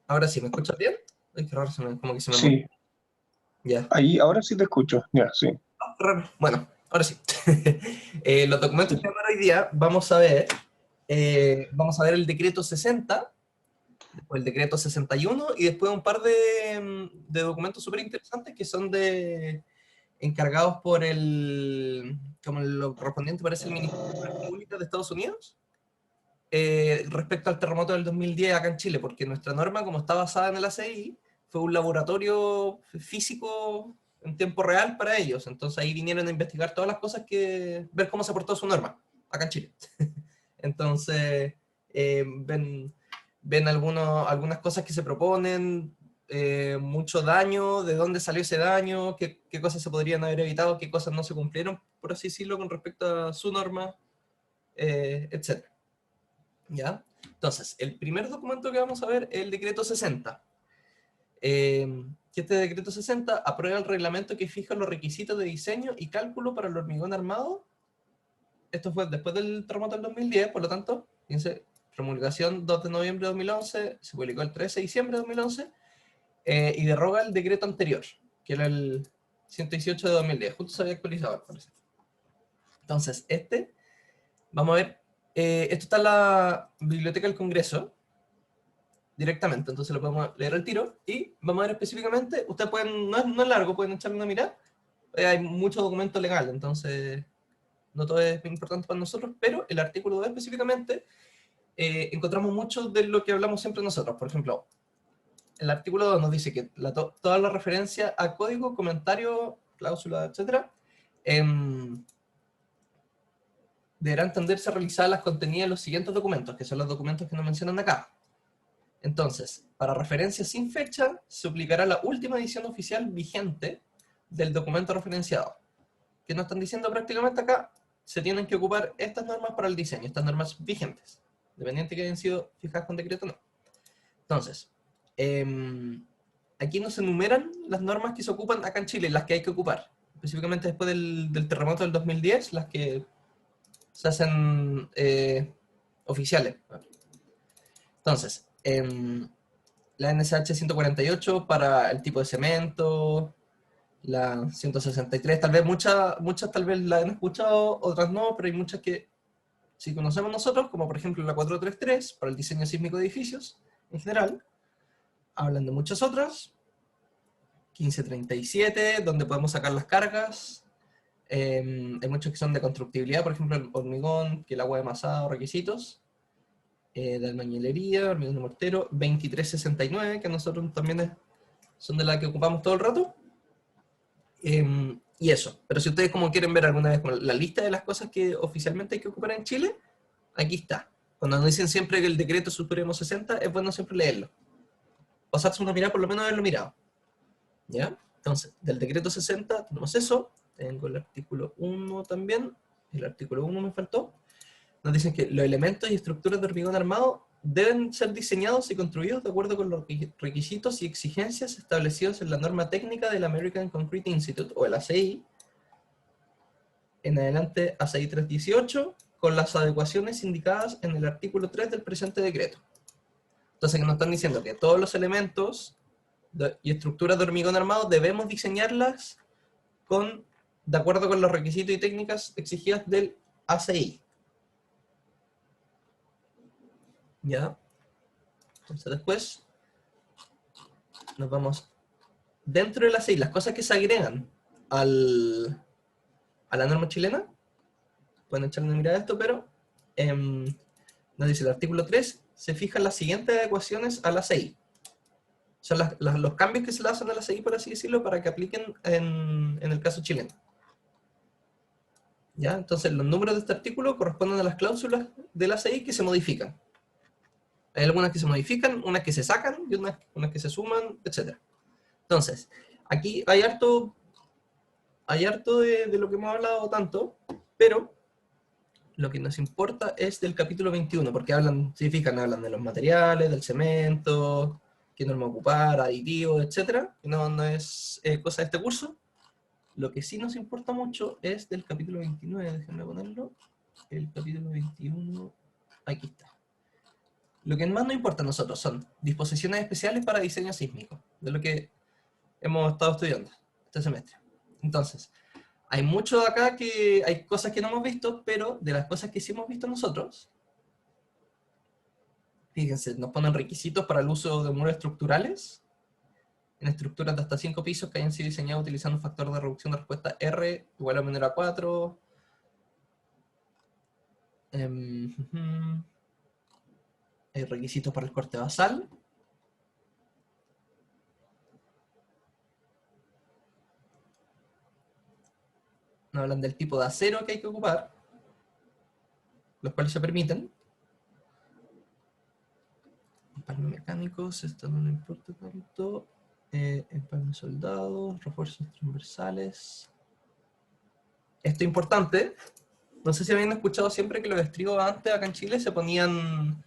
Ahora sí, ¿me escuchas bien? Ay, qué raro, como que se me mueve. Sí, Ya. ahí, ahora sí te escucho, ya, sí. Ah, raro. Bueno, ahora sí. Los documentos que vamos a ver hoy día, vamos a ver el decreto 60, después el decreto 61 y después un par de documentos súper interesantes que son encargados por como lo correspondiente parece el Ministerio de Obras Públicas de Estados Unidos, respecto al terremoto del 2010 acá en Chile, porque nuestra norma, como está basada en el ACI, fue un laboratorio físico en tiempo real para ellos. Entonces ahí vinieron a investigar todas las cosas ver cómo se portó su norma acá en Chile. Entonces, ven algunas cosas que se proponen, mucho daño, de dónde salió ese daño, qué cosas se podrían haber evitado, qué cosas no se cumplieron, por así decirlo, con respecto a su norma, etc. ¿Ya? Entonces, el primer documento que vamos a ver es el decreto 60. Que este decreto 60 aprueba el reglamento que fija los requisitos de diseño y cálculo para el hormigón armado. Esto fue después del terremoto del 2010, por lo tanto, fíjense, promulgación 2 de noviembre de 2011, se publicó el 13 de diciembre de 2011, y deroga el decreto anterior, que era el 118 de 2010, justo se había actualizado, parece. Entonces, vamos a ver, esto está en la Biblioteca del Congreso, directamente, entonces lo podemos leer al tiro, y vamos a ver específicamente, ustedes pueden, no es largo, pueden echarle una mirada, hay mucho documento legal, entonces no todo es importante para nosotros, pero el artículo 2 específicamente, encontramos mucho de lo que hablamos siempre nosotros. Por ejemplo, el artículo 2 nos dice que toda la referencia a código, comentario, cláusula, etc., deberán tenderse a realizar las contenidas de los siguientes documentos, que son los documentos que nos mencionan acá. Entonces, para referencias sin fecha, se aplicará la última edición oficial vigente del documento referenciado. ¿Qué nos están diciendo prácticamente acá? Se tienen que ocupar estas normas para el diseño, estas normas vigentes, dependiente que hayan sido fijadas con decreto o no. Entonces, aquí nos enumeran las normas que se ocupan acá en Chile, las que hay que ocupar. Específicamente después del terremoto del 2010, las que se hacen oficiales. Entonces, la NSH 148 para el tipo de cemento, la 163, tal vez muchas tal vez la han escuchado, otras no, pero hay muchas que sí conocemos nosotros, como por ejemplo la 433 para el diseño sísmico de edificios en general. Hablan de muchas otras, 1537, donde podemos sacar las cargas. Hay muchos que son de constructibilidad, por ejemplo el hormigón, que el agua de masado, requisitos. De albañilería, hormigón de mortero, 2369, que nosotros también son de las que ocupamos todo el rato. Y eso, pero si ustedes como quieren ver alguna vez la lista de las cosas que oficialmente hay que ocupar en Chile, aquí está. Cuando nos dicen siempre que el decreto Supremo 60, es bueno siempre leerlo. Pasarse una mirada, por lo menos haberlo mirado. ¿Ya? Entonces, del decreto 60 tenemos eso. Tengo el artículo 1 también. El artículo 1 me faltó. Nos dicen que los elementos y estructuras de hormigón armado deben ser diseñados y construidos de acuerdo con los requisitos y exigencias establecidos en la norma técnica del American Concrete Institute, o el ACI, en adelante ACI 318, con las adecuaciones indicadas en el artículo 3 del presente decreto. Entonces, que nos están diciendo que todos los elementos y estructuras de hormigón armado debemos diseñarlas de acuerdo con los requisitos y técnicas exigidas del ACI. ¿Ya? Entonces después nos vamos dentro de la ACI, las cosas que se agregan a la norma chilena, pueden echarle una mirada a esto, pero nos dice el artículo 3, se fijan las siguientes adecuaciones a la ACI. Son los cambios que se le hacen a la ACI, por así decirlo, para que apliquen en el caso chileno. ¿Ya? Entonces los números de este artículo corresponden a las cláusulas de la ACI que se modifican. Hay algunas que se modifican, unas que se sacan y unas que se suman, etc. Entonces, aquí hay harto de lo que hemos hablado tanto, pero lo que nos importa es del capítulo 21, porque hablan de los materiales, del cemento, qué norma ocupar, aditivos, etc. No es cosa de este curso. Lo que sí nos importa mucho es del capítulo 29, déjenme ponerlo. El capítulo 21, aquí está. Lo que más nos importa a nosotros son disposiciones especiales para diseño sísmico, de lo que hemos estado estudiando este semestre. Entonces, hay mucho acá que hay cosas que no hemos visto, pero de las cosas que sí hemos visto nosotros, fíjense, nos ponen requisitos para el uso de muros estructurales en estructuras de hasta 5 pisos que hayan sido diseñadas utilizando un factor de reducción de respuesta R igual o menor a 4. Hay requisitos para el corte basal. Nos hablan del tipo de acero que hay que ocupar, los cuales se permiten. Empalmes mecánicos, esto no le importa tanto. Empalmes soldados, refuerzos transversales. Esto es importante. No sé si habían escuchado siempre que los estribos antes acá en Chile se ponían,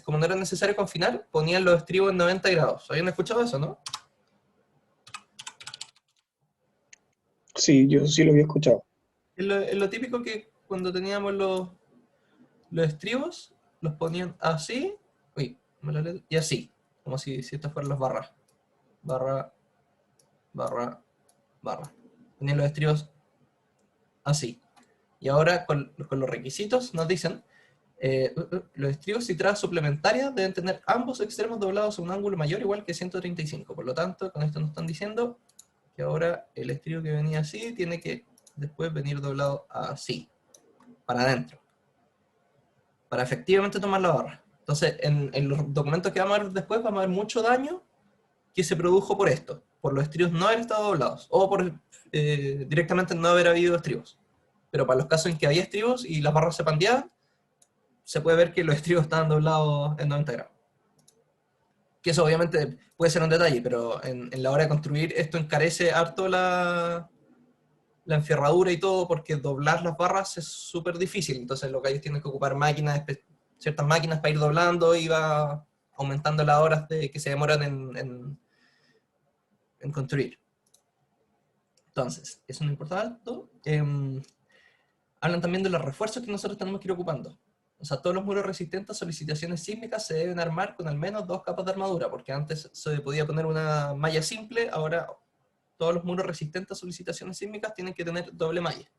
como no era necesario confinar, ponían los estribos en 90 grados. ¿Habían escuchado eso, no? Sí, yo sí lo había escuchado. Es lo típico que cuando teníamos los estribos, los ponían así, uy, y así, como si estas fueran las barras. Barra, barra, barra. Tenían los estribos así. Y ahora con los requisitos nos dicen, los estribos y trabas suplementarias deben tener ambos extremos doblados a un ángulo mayor o igual que 135. Por lo tanto, con esto nos están diciendo que ahora el estribo que venía así tiene que después venir doblado así, para adentro, para efectivamente tomar la barra. Entonces, en los documentos que vamos a ver después, vamos a ver mucho daño que se produjo por esto, por los estribos no haber estado doblados, o por directamente no haber habido estribos. Pero para los casos en que había estribos y las barras se pandeaban, se puede ver que los estribos estaban doblados en 90 grados. Que eso obviamente puede ser un detalle, pero en la hora de construir esto encarece harto la enferradura y todo, porque doblar las barras es súper difícil. Entonces los gallos tienen que ocupar máquinas, ciertas máquinas para ir doblando y va aumentando las horas que se demoran en construir. Entonces, eso no importa tanto. Hablan también de los refuerzos que nosotros tenemos que ir ocupando. O sea, todos los muros resistentes a solicitaciones sísmicas se deben armar con al menos 2 capas de armadura, porque antes se podía poner una malla simple, ahora todos los muros resistentes a solicitaciones sísmicas tienen que tener doble malla.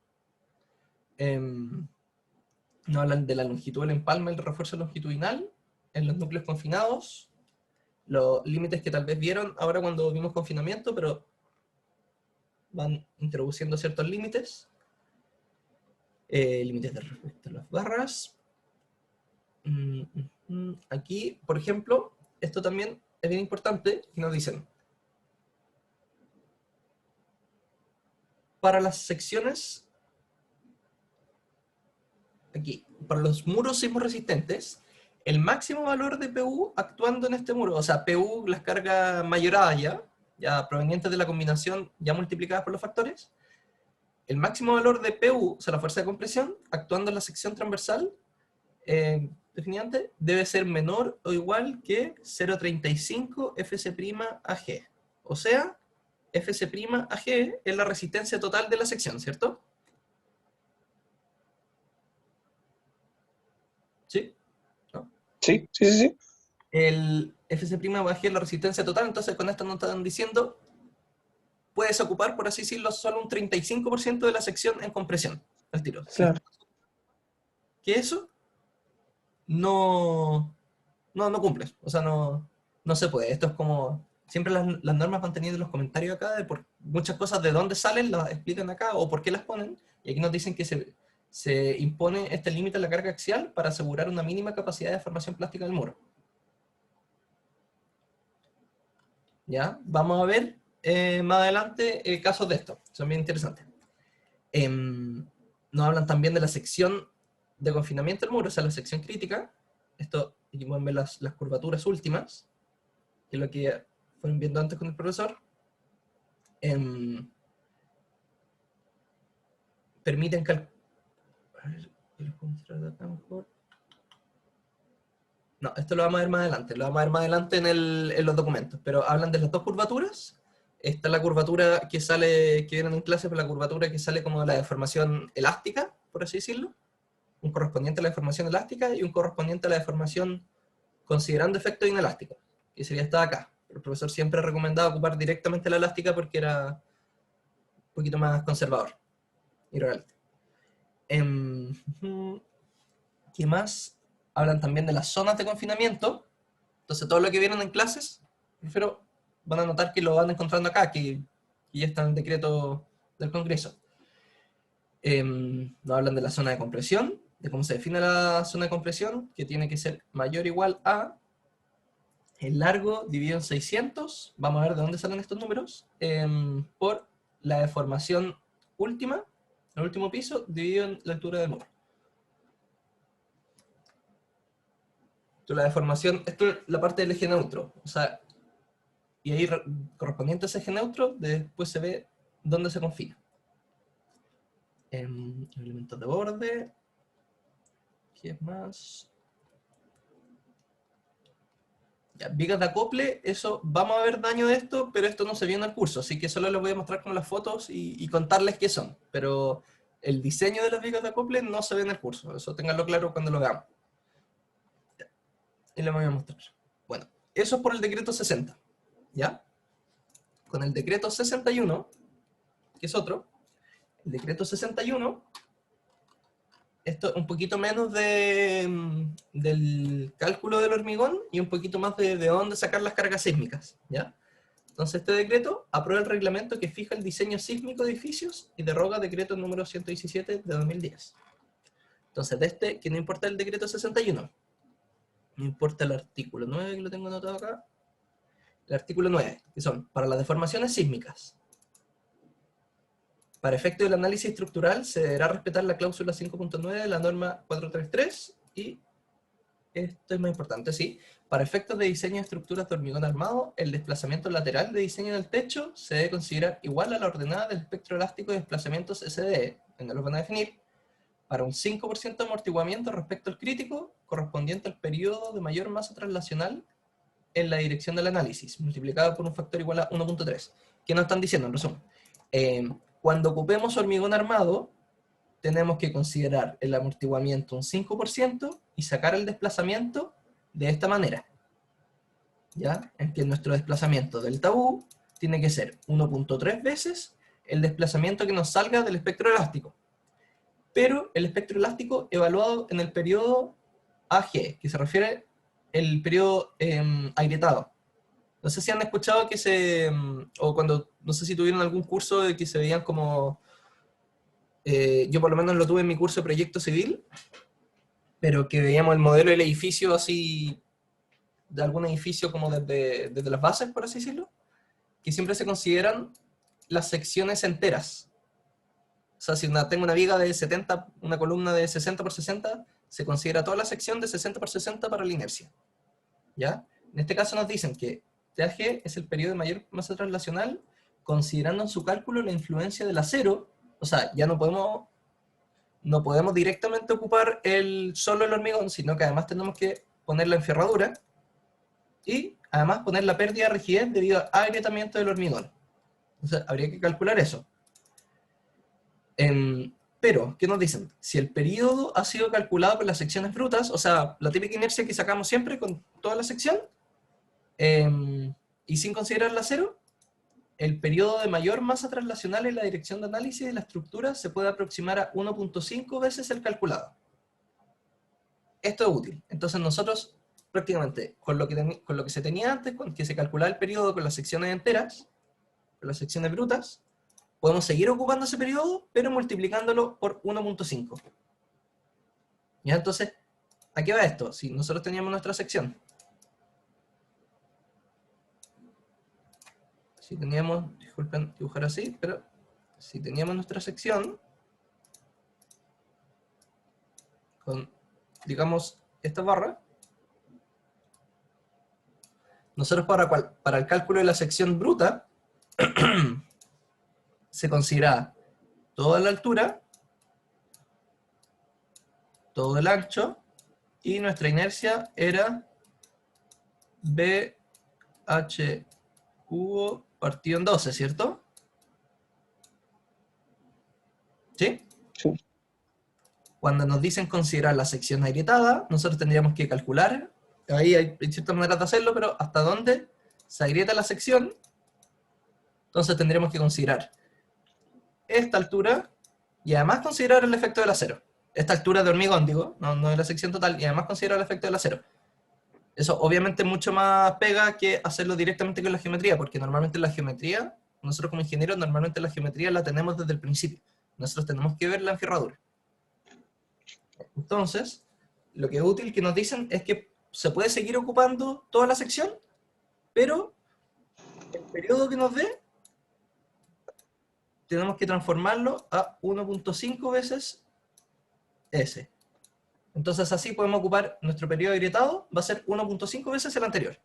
Nos hablan de la longitud del empalme, el refuerzo longitudinal, en los núcleos confinados, los límites que tal vez vieron ahora cuando vimos confinamiento, pero van introduciendo ciertos límites. Límites de respecto a las barras. Aquí, por ejemplo, esto también es bien importante, que nos dicen, para las secciones, aquí, para los muros sismoresistentes, el máximo valor de PU actuando en este muro, o sea, PU, las cargas mayoradas ya provenientes de la combinación, ya multiplicadas por los factores, el máximo valor de PU, o sea, la fuerza de compresión, actuando en la sección transversal, definidamente, debe ser menor o igual que 0,35 Fc'-Ag. O sea, Fc'-Ag es la resistencia total de la sección, ¿cierto? ¿Sí? ¿No? Sí, sí, sí, sí. El Fc'-Ag es la resistencia total, entonces con esto nos están diciendo, puedes ocupar, por así decirlo, solo un 35% de la sección en compresión, al tiro. Claro. Que eso no cumples, o sea, no se puede. Esto es como, siempre las normas van teniendo los comentarios acá, de por muchas cosas de dónde salen, las explican acá, o por qué las ponen, y aquí nos dicen que se impone este límite a la carga axial para asegurar una mínima capacidad de deformación plástica del muro. ¿Ya? Vamos a ver más adelante casos de esto, son bien interesantes. Nos hablan también de la sección de confinamiento del muro, o sea, la sección crítica. Esto, aquí pueden ver las curvaturas últimas, que es lo que fueron viendo antes con el profesor. Permiten no, esto lo vamos a ver más adelante, en los documentos, pero hablan de las dos curvaturas. Está la curvatura que sale, que vienen en clase, pero la curvatura que sale como de la deformación elástica, por así decirlo, un correspondiente a la deformación elástica y un correspondiente a la deformación considerando efectos inelásticos, que sería esta de acá. El profesor siempre ha recomendado ocupar directamente la elástica porque era un poquito más conservador y real. ¿Qué más? Hablan también de las zonas de confinamiento. Entonces, todo lo que vieron en clases, prefiero, van a notar que lo van encontrando acá, que ya está en el decreto del Congreso. Nos hablan de la zona de compresión, de cómo se define la zona de compresión, que tiene que ser mayor o igual a el largo dividido en 600, vamos a ver de dónde salen estos números, por la deformación última, el último piso, dividido en la altura del muro. Entonces, la deformación, esto es la parte del eje neutro, o sea, y ahí correspondiente a ese eje neutro, después se ve dónde se confina. Elementos de borde, ¿qué más? Ya, vigas de acople, eso, vamos a ver daño de esto, pero esto no se vio en el curso, así que solo les voy a mostrar con las fotos y contarles qué son, pero el diseño de las vigas de acople no se ve en el curso, eso ténganlo claro cuando lo veamos. Y les voy a mostrar. Bueno, eso es por el decreto 60, ¿ya? Con el decreto 61, que es otro, el decreto 61, esto es un poquito menos del cálculo del hormigón y un poquito más de dónde sacar las cargas sísmicas, ¿ya? Entonces este decreto aprueba el reglamento que fija el diseño sísmico de edificios y deroga decreto número 117 de 2010. Entonces de este, que no importa el decreto 61, no importa el artículo 9, que lo tengo anotado acá, el artículo 9, que son para las deformaciones sísmicas. Para efecto del análisis estructural se deberá respetar la cláusula 5.9 de la norma 433 y, esto es más importante, sí, para efectos de diseño de estructuras de hormigón armado, el desplazamiento lateral de diseño del techo se debe considerar igual a la ordenada del espectro elástico de desplazamientos SDE, donde lo van a definir, para un 5% de amortiguamiento respecto al crítico, correspondiente al periodo de mayor masa traslacional en la dirección del análisis, multiplicado por un factor igual a 1.3. ¿Qué nos están diciendo en resumen? Cuando ocupemos hormigón armado, tenemos que considerar el amortiguamiento un 5% y sacar el desplazamiento de esta manera. ¿Ya? En que nuestro desplazamiento del tabú tiene que ser 1.3 veces el desplazamiento que nos salga del espectro elástico. Pero el espectro elástico evaluado en el periodo AG, que se refiere al periodo agrietado. No sé si han escuchado que o cuando, no sé si tuvieron algún curso de que se veían como, yo por lo menos lo tuve en mi curso de proyecto civil, pero que veíamos el modelo del edificio así, de algún edificio como desde las bases, por así decirlo, que siempre se consideran las secciones enteras. O sea, si tengo una viga de 70, una columna de 60 por 60, se considera toda la sección de 60 por 60 para la inercia. ¿Ya? En este caso nos dicen que TAG es el periodo de mayor masa traslacional, considerando en su cálculo la influencia del acero. O sea, ya no podemos directamente ocupar solo el hormigón, sino que además tenemos que poner la enferradura y además poner la pérdida de rigidez debido al agrietamiento del hormigón. Entonces, habría que calcular eso. Pero, ¿qué nos dicen? Si el periodo ha sido calculado con las secciones brutas, o sea, la típica inercia que sacamos siempre con toda la sección, y sin considerar el acero, el periodo de mayor masa traslacional en la dirección de análisis de la estructura se puede aproximar a 1.5 veces el calculado. Esto es útil. Entonces nosotros, prácticamente, con lo que se tenía antes, con que se calculaba el periodo con las secciones enteras, con las secciones brutas, podemos seguir ocupando ese periodo, pero multiplicándolo por 1.5. ¿Ya? Entonces, ¿a qué va esto? Si nosotros teníamos nuestra sección, si teníamos, disculpen dibujar así, pero si teníamos nuestra sección con, digamos, esta barra, nosotros para el cálculo de la sección bruta se considera toda la altura, todo el ancho, y nuestra inercia era BH cubo partido en 12, ¿cierto? ¿Sí? Sí. Cuando nos dicen considerar la sección agrietada, nosotros tendríamos que calcular Ahí hay ciertas maneras de hacerlo, pero hasta dónde se agrieta la sección, entonces tendremos que considerar esta altura y además considerar el efecto del acero. Esta altura de hormigón, digo, no de la sección total, y además considerar el efecto del acero. Eso obviamente mucho más pega que hacerlo directamente con la geometría, porque normalmente la geometría, nosotros como ingenieros, normalmente la geometría la tenemos desde el principio. Nosotros tenemos que ver la enferradura. Entonces, lo que es útil que nos dicen es que se puede seguir ocupando toda la sección, pero el periodo que nos dé, tenemos que transformarlo a 1.5 veces S. Entonces así podemos ocupar nuestro periodo agrietado, va a ser 1.5 veces el anterior.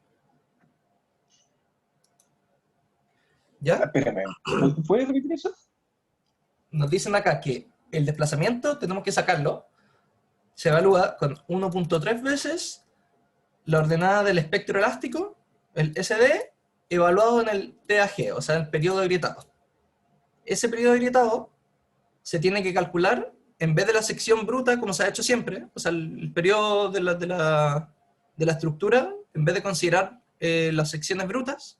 ¿Ya? Espérame, ¿puedes repetir eso? Nos dicen acá que el desplazamiento tenemos que sacarlo, se evalúa con 1.3 veces la ordenada del espectro elástico, el SD, evaluado en el TAG, o sea, el periodo agrietado. Ese periodo agrietado se tiene que calcular en vez de la sección bruta, como se ha hecho siempre, o sea, el periodo de la estructura, en vez de considerar las secciones brutas,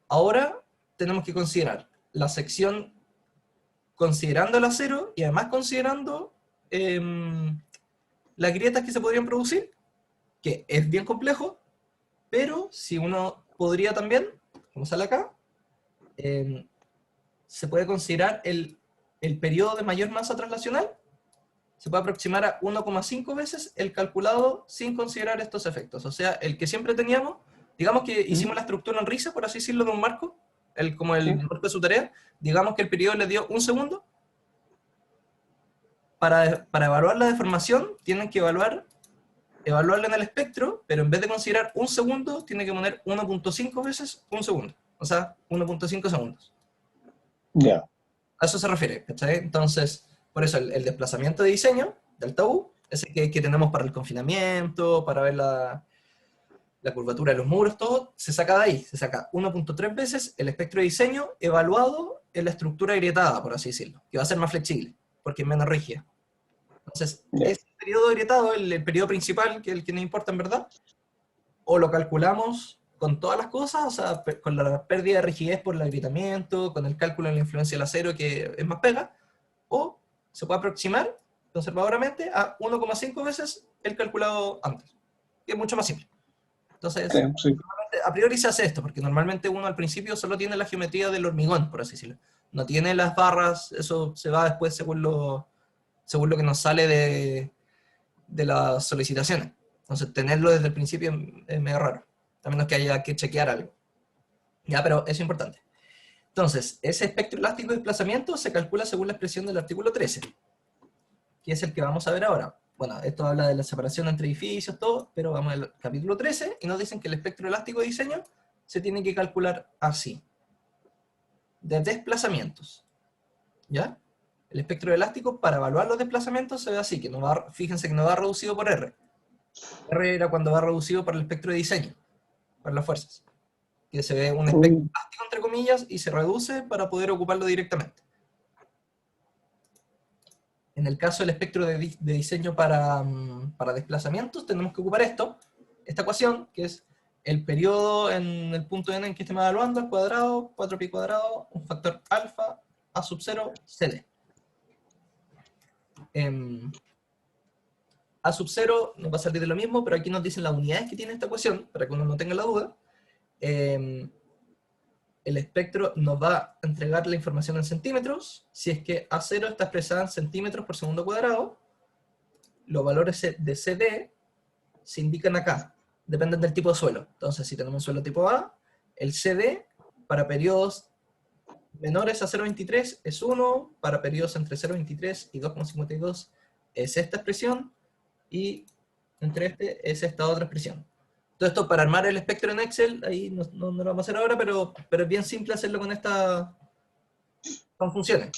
ahora tenemos que considerar la sección considerando el acero y además considerando las grietas que se podrían producir, que es bien complejo, pero si uno podría también, como sale acá, se puede considerar el periodo de mayor masa translacional, se puede aproximar a 1,5 veces el calculado sin considerar estos efectos. O sea, el que siempre teníamos, digamos que hicimos la estructura en risa, por así decirlo, de un marco, como el Sí. marco de su tarea, digamos que el periodo le dio un segundo. Para evaluar la deformación, tienen que evaluarla en el espectro, pero en vez de considerar un segundo, tiene que poner 1.5 veces un segundo. O sea, 1.5 segundos. Ya. A eso se refiere, ¿cachai? Entonces, por eso el desplazamiento de diseño del tabú, ese que tenemos para el confinamiento, para ver la curvatura de los muros, todo, se saca de ahí. Se saca 1.3 veces el espectro de diseño evaluado en la estructura agrietada, por así decirlo, que va a ser más flexible, porque es menos rígida. Entonces, Ya. ese periodo agrietado, el periodo principal, que es el que nos importa en verdad, o lo calculamos con todas las cosas, o sea, con la pérdida de rigidez por el agrietamiento, con el cálculo de la influencia del acero, que es más pega, o se puede aproximar conservadoramente a 1,5 veces el calculado antes, que es mucho más simple. Entonces, Creo, sí. a priori se hace esto, porque normalmente uno al principio solo tiene la geometría del hormigón, por así decirlo. No tiene las barras, eso se va después según lo que nos sale de las solicitaciones. Entonces, tenerlo desde el principio es medio raro, a menos que haya que chequear algo. Ya, pero eso es importante. Entonces, ese espectro elástico de desplazamiento se calcula según la expresión del artículo 13, que es el que vamos a ver ahora. Bueno, esto habla de la separación entre edificios, todo, pero vamos al capítulo 13 y nos dicen que el espectro elástico de diseño se tiene que calcular así. De desplazamientos. ¿Ya? El espectro elástico para evaluar los desplazamientos se ve así, que no va, fíjense que no va reducido por R. R era cuando va reducido por el espectro de diseño, para las fuerzas. Que se ve un espectro Mm, elástico, entre comillas, y se reduce para poder ocuparlo directamente. En el caso del espectro de diseño para desplazamientos, tenemos que ocupar esta ecuación, que es el periodo en el punto n en que estemos evaluando, al cuadrado, 4pi cuadrado, un factor alfa, a sub 0, cd. A sub 0 nos va a salir de lo mismo, pero aquí nos dicen las unidades que tiene esta ecuación, para que uno no tenga la duda. El espectro nos va a entregar la información en centímetros. Si es que A0 está expresada en centímetros por segundo cuadrado, los valores de CD se indican acá, dependen del tipo de suelo. Entonces, si tenemos un suelo tipo A, el CD para periodos menores a 0,23 es 1, para periodos entre 0,23 y 2,52 es esta expresión, y entre este es esta otra expresión. Todo esto para armar el espectro en Excel, ahí no lo vamos a hacer ahora, pero es bien simple hacerlo con funciones.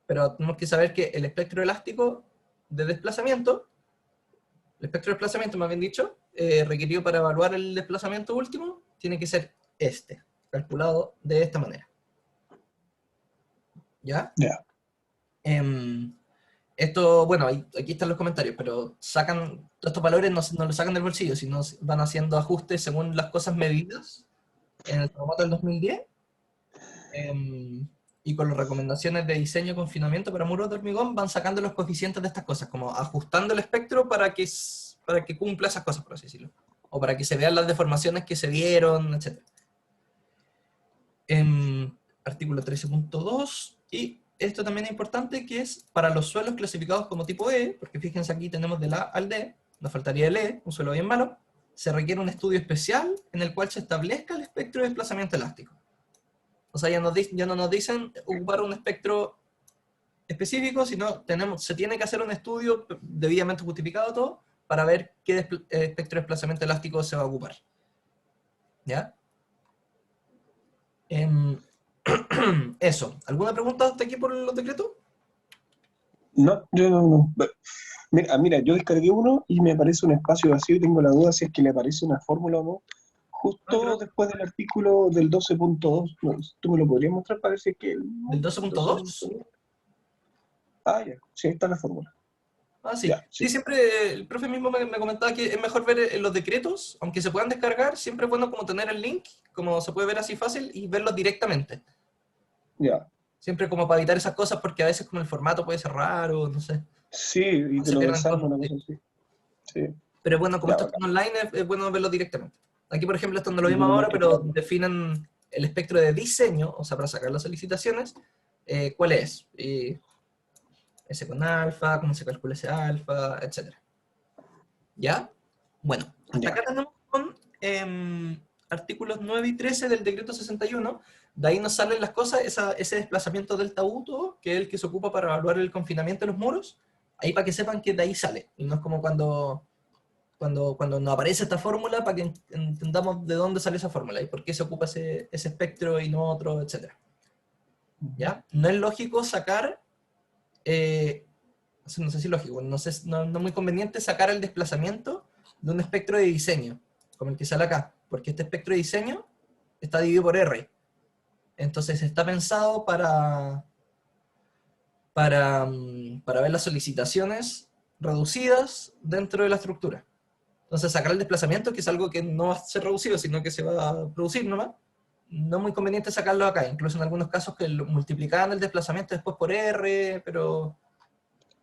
Pero tenemos que saber que el espectro elástico de desplazamiento, el espectro de desplazamiento más bien dicho, requerido para evaluar el desplazamiento último, tiene que ser calculado de esta manera. ¿Ya? ya. Esto, bueno, aquí están los comentarios, pero sacan, estos valores no los sacan del bolsillo, sino van haciendo ajustes según las cosas medidas en el terremoto del 2010, y con las recomendaciones de diseño y confinamiento para muros de hormigón van sacando los coeficientes de estas cosas, como ajustando el espectro para que cumpla esas cosas, por así decirlo, o para que se vean las deformaciones que se dieron, etc. Artículo 13.2, y esto también es importante, que es para los suelos clasificados como tipo E, porque fíjense aquí tenemos del A al D, nos faltaría el E, un suelo bien malo, se requiere un estudio especial en el cual se establezca el espectro de desplazamiento elástico. O sea, ya no nos dicen ocupar un espectro específico, sino se tiene que hacer un estudio debidamente justificado todo, para ver qué espectro de desplazamiento elástico se va a ocupar. ¿Ya? Eso. ¿Alguna pregunta hasta aquí por los decretos? No, yo no. Mira, yo descargué uno y me aparece un espacio vacío y tengo la duda si es que le aparece una fórmula o no. No, Justo después del artículo del 12.2, no, ¿tú me lo podrías mostrar para ver si es que el ¿Del 12.2? 12.2? Ah, ya, sí, ahí está la fórmula. Ah, sí. Ya, Sí, sí. siempre el profe mismo me comentaba que es mejor ver los decretos, aunque se puedan descargar, siempre es bueno como tener el link, como se puede ver así fácil, y verlos directamente. Ya. Siempre como para evitar esas cosas, porque a veces como el formato puede ser raro, no sé, Sí, y te se lo pierden desarma cosas. una Sí. cosa así. Sí, Pero bueno, como ya, esto bacán. está online, es bueno verlo directamente. Aquí, por ejemplo, esto no lo Y me vimos lo ahora, muestras para pero mí. definen el espectro de diseño, o sea, para sacar las solicitaciones, cuál es. Y ese con alfa, cómo se calcula ese alfa, etcétera. ¿Ya? Bueno, hasta Ya. acá tenemos con artículos 9 y 13 del decreto 61. De ahí nos salen las cosas, ese desplazamiento delta U, que es el que se ocupa para evaluar el confinamiento de los muros. Ahí para que sepan que de ahí sale. Y no es como cuando nos aparece esta fórmula, para que entendamos de dónde sale esa fórmula y por qué se ocupa ese espectro y no otro, etc. ¿Ya? No es lógico sacar, no sé si lógico, no es muy conveniente sacar el desplazamiento de un espectro de diseño, como el que sale acá, porque este espectro de diseño está dividido por R. Entonces está pensado para ver las solicitaciones reducidas dentro de la estructura. Entonces sacar el desplazamiento, que es algo que no va a ser reducido, sino que se va a producir nomás, no es muy conveniente sacarlo acá, incluso en algunos casos que multiplicaban el desplazamiento después por R, pero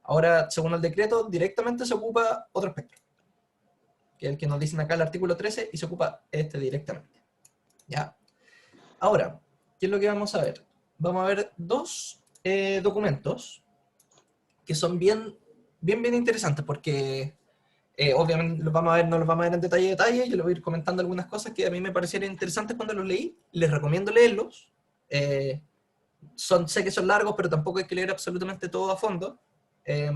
ahora, según el decreto, directamente se ocupa otro espectro, que es el que nos dicen acá el artículo 13, y se ocupa este directamente. ¿Ya? Ahora, ¿qué es lo que vamos a ver? Vamos a ver dos documentos que son bien interesantes, porque obviamente no los vamos a ver en detalle, yo les voy a ir comentando algunas cosas que a mí me parecieron interesantes cuando los leí, les recomiendo leerlos. Eh, sé que son largos, pero tampoco hay que leer absolutamente todo a fondo. Eh,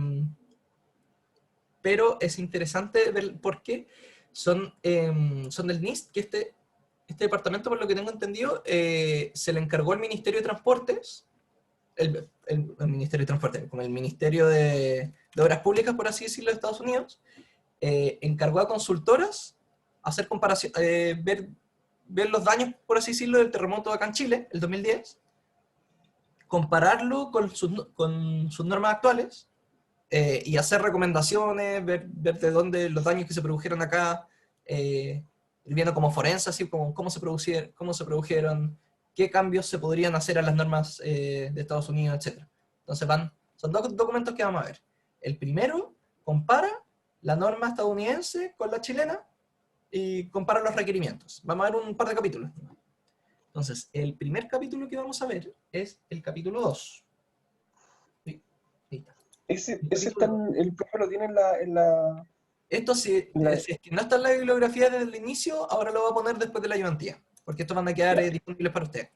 pero es interesante ver por qué son del NIST, que este departamento, por lo que tengo entendido, se le encargó al Ministerio de Transportes, el Ministerio de Transportes, como el Ministerio de Obras Públicas, por así decirlo, de Estados Unidos, encargó a consultoras hacer comparación, ver los daños, por así decirlo, del terremoto acá en Chile, el 2010, compararlo con sus normas actuales, y hacer recomendaciones, ver de dónde los daños que se produjeron acá, ir viendo como forense, así como cómo se produjeron, qué cambios se podrían hacer a las normas de Estados Unidos, etc. Entonces son dos documentos que vamos a ver. El primero compara la norma estadounidense con la chilena y compara los requerimientos. Vamos a ver un par de capítulos. Entonces, el primer capítulo que vamos a ver es el capítulo 2. Ahí está. El Ese capítulo 2. el profe lo tiene en la, Esto si, en la- si es que no está en la bibliografía desde el inicio, ahora lo voy a poner después de la ayudantía, porque estos van a quedar ya, disponibles para ustedes.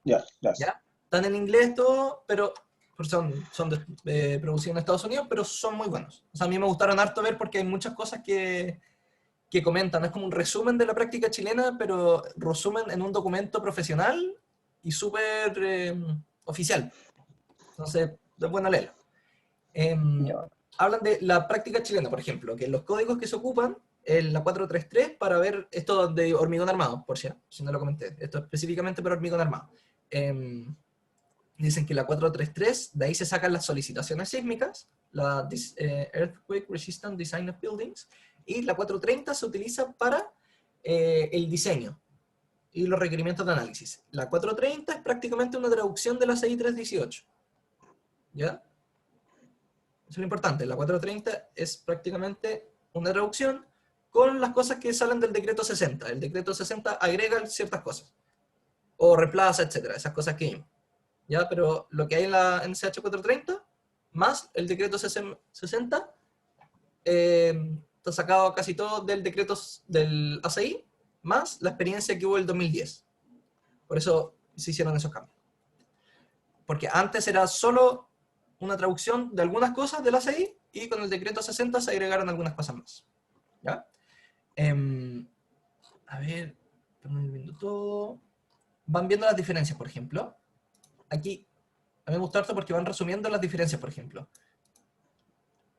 ya, gracias. ¿Ya? Están en inglés todo, pero son producidos en Estados Unidos, pero son muy buenos. O sea, a mí me gustaron harto ver porque hay muchas cosas que comentan. Es como un resumen de la práctica chilena, pero resumen en un documento profesional y súper oficial. Entonces, es bueno leerlo. Em, Ya, Hablan de la práctica chilena, por ejemplo, que los códigos que se ocupan en la 433 para ver esto de hormigón armado, por si no lo comenté, esto específicamente para hormigón armado. Em, dicen que la 433, de ahí se sacan las solicitaciones sísmicas, la Earthquake Resistant Design of Buildings, y la 430 se utiliza para el diseño y los requerimientos de análisis. La 430 es prácticamente una traducción de la CI 318. ¿Ya? Eso es lo importante. La 430 es prácticamente una traducción con las cosas que salen del decreto 60. El decreto 60 agrega ciertas cosas. O reemplaza, etcétera. Esas cosas que vimos. ¿Ya? Pero lo que hay en la NCH 430, más el decreto 60, está sacado casi todo del decreto del ACI, más la experiencia que hubo el 2010. Por eso se hicieron esos cambios. Porque antes era solo una traducción de algunas cosas del ACI, y con el decreto 60 se agregaron algunas cosas más. ¿Ya? A ver, estamos viendo todo. Van viendo las diferencias, por ejemplo. Aquí, a mí me gusta harto porque van resumiendo las diferencias, por ejemplo.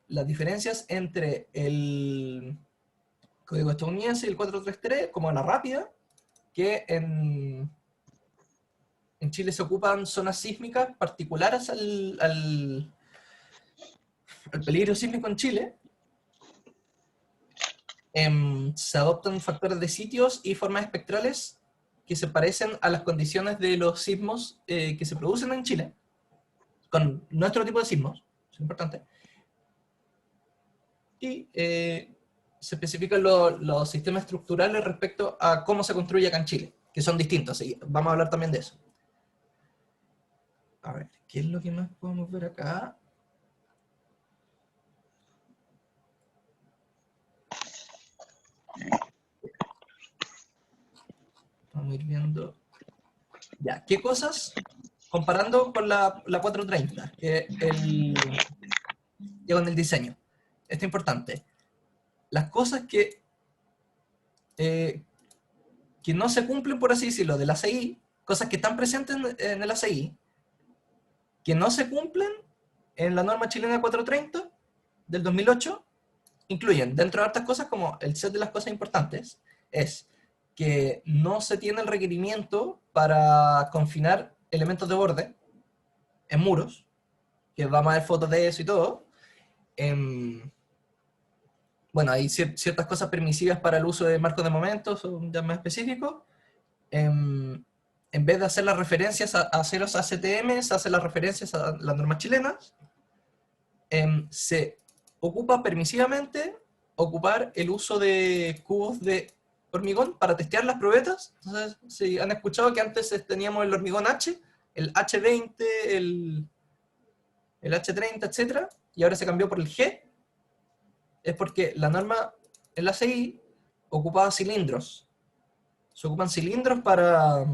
Las diferencias entre el código estadounidense y el 433, como a la rápida, que en Chile se ocupan zonas sísmicas particulares al peligro sísmico en Chile. Se adoptan factores de sitios y formas espectrales que se parecen a las condiciones de los sismos que se producen en Chile, con nuestro tipo de sismos, es importante. Y se especifican los sistemas estructurales respecto a cómo se construye acá en Chile, que son distintos, y vamos a hablar también de eso. A ver, ¿qué es lo que más podemos ver acá? Vamos a ir viendo. Ya, ¿qué cosas? Comparando con la 430, con el diseño. Esto es importante. Las cosas que no se cumplen, por así decirlo, del ACI, cosas que están presentes en el ACI, que no se cumplen en la norma chilena 430 del 2008, incluyen, dentro de otras cosas, como el set de las cosas importantes, es que no se tiene el requerimiento para confinar elementos de borde en muros, que vamos a ver fotos de eso y todo. Bueno, hay ciertas cosas permisivas para el uso de marcos de momentos, son ya más específicos. En vez de hacer las referencias a ceros ACTM, se hacen las referencias a las normas chilenas. Se ocupa permisivamente ocupar el uso de cubos de hormigón para testear las probetas. Entonces, si han escuchado que antes teníamos el hormigón H, el H20, el H30, etc., y ahora se cambió por el G, es porque la norma en la CI ocupaba cilindros. Se ocupan cilindros para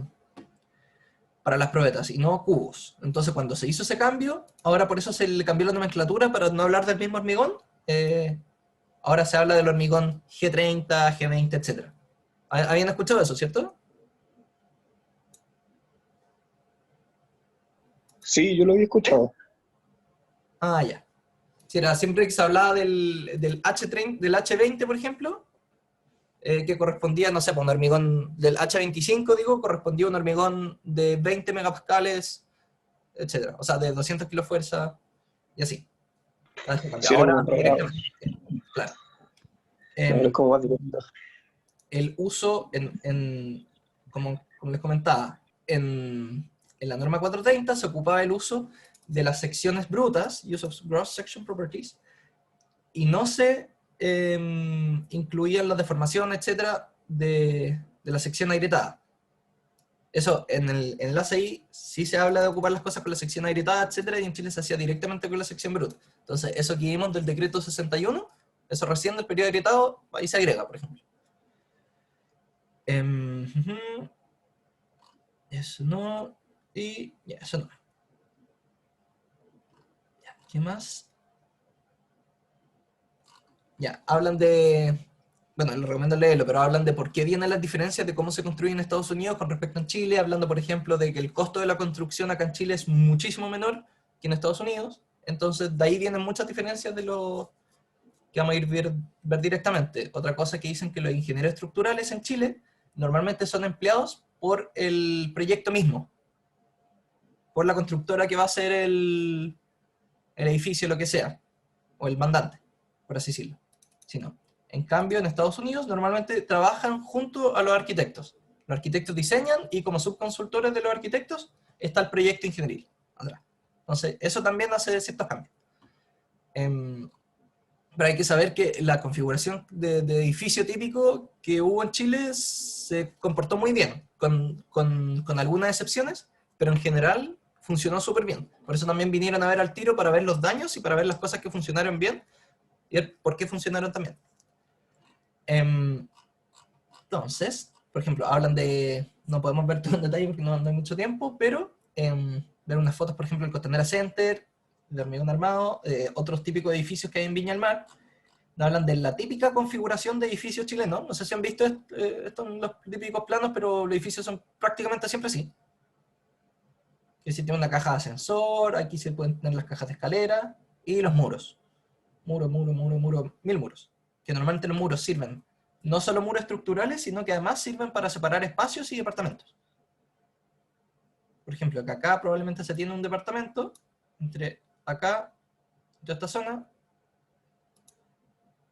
las probetas y no cubos. Entonces, cuando se hizo ese cambio, ahora por eso se le cambió la nomenclatura para no hablar del mismo hormigón. Ahora se habla del hormigón G30, G20, etc. ¿Habían escuchado eso, cierto? Sí, yo lo había escuchado. Ah, ya. Si era siempre que se hablaba del H30, del H20, por ejemplo, que correspondía, no sé, a un hormigón del H25, digo, correspondía a un hormigón de 20 megapascales, etc. O sea, de 200 kilos fuerza, y así. Sí, era Ahora, como un programa. claro. Ahora es como más directo. El uso, como les comentaba, en la norma 430 se ocupaba el uso de las secciones brutas, use of gross section properties, y no se incluían las deformaciones, etcétera, de la sección agrietada. Eso, en el ACI sí se habla de ocupar las cosas con la sección agrietada, etcétera, y en Chile se hacía directamente con la sección bruta. Entonces, eso que vimos del decreto 61, eso recién del periodo agrietado, ahí se agrega, por ejemplo. Eso no, y ya, eso no. Ya, ¿qué más? Ya, hablan de, bueno, les recomiendo leerlo, pero hablan de por qué vienen las diferencias de cómo se construye en Estados Unidos con respecto a Chile, hablando, por ejemplo, de que el costo de la construcción acá en Chile es muchísimo menor que en Estados Unidos. Entonces, de ahí vienen muchas diferencias de lo que vamos a ir ver directamente. Otra cosa que dicen que los ingenieros estructurales en Chile normalmente son empleados por el proyecto mismo. por la constructora que va a hacer el edificio, lo que sea, o el mandante, por así decirlo. Si no. En cambio, en Estados Unidos normalmente trabajan junto a los arquitectos. Los arquitectos diseñan y como subconsultores de los arquitectos está el proyecto ingenieril atrás. Entonces, eso también hace ciertos cambios. Pero hay que saber que la configuración de edificio típico que hubo en Chile se comportó muy bien, con algunas excepciones, pero en general funcionó súper bien. Por eso también vinieron a ver al tiro para ver los daños y para ver las cosas que funcionaron bien y ver por qué funcionaron también. Entonces, por ejemplo, hablan de, no podemos ver todo en detalle porque no hay mucho tiempo, pero ver unas fotos, por ejemplo, del Costanera Center, de Hormigón Armado, otros típicos edificios que hay en Viña del Mar, hablan de la típica configuración de edificios chilenos. No sé si han visto estos los típicos planos, pero los edificios son prácticamente siempre así. Que si tiene una caja de ascensor, aquí se pueden tener las cajas de escalera, y los muros. Muro, mil muros. Que normalmente los muros sirven no solo muros estructurales, sino que además sirven para separar espacios y departamentos. Por ejemplo, que acá probablemente se tiene un departamento, entre acá, toda esta zona.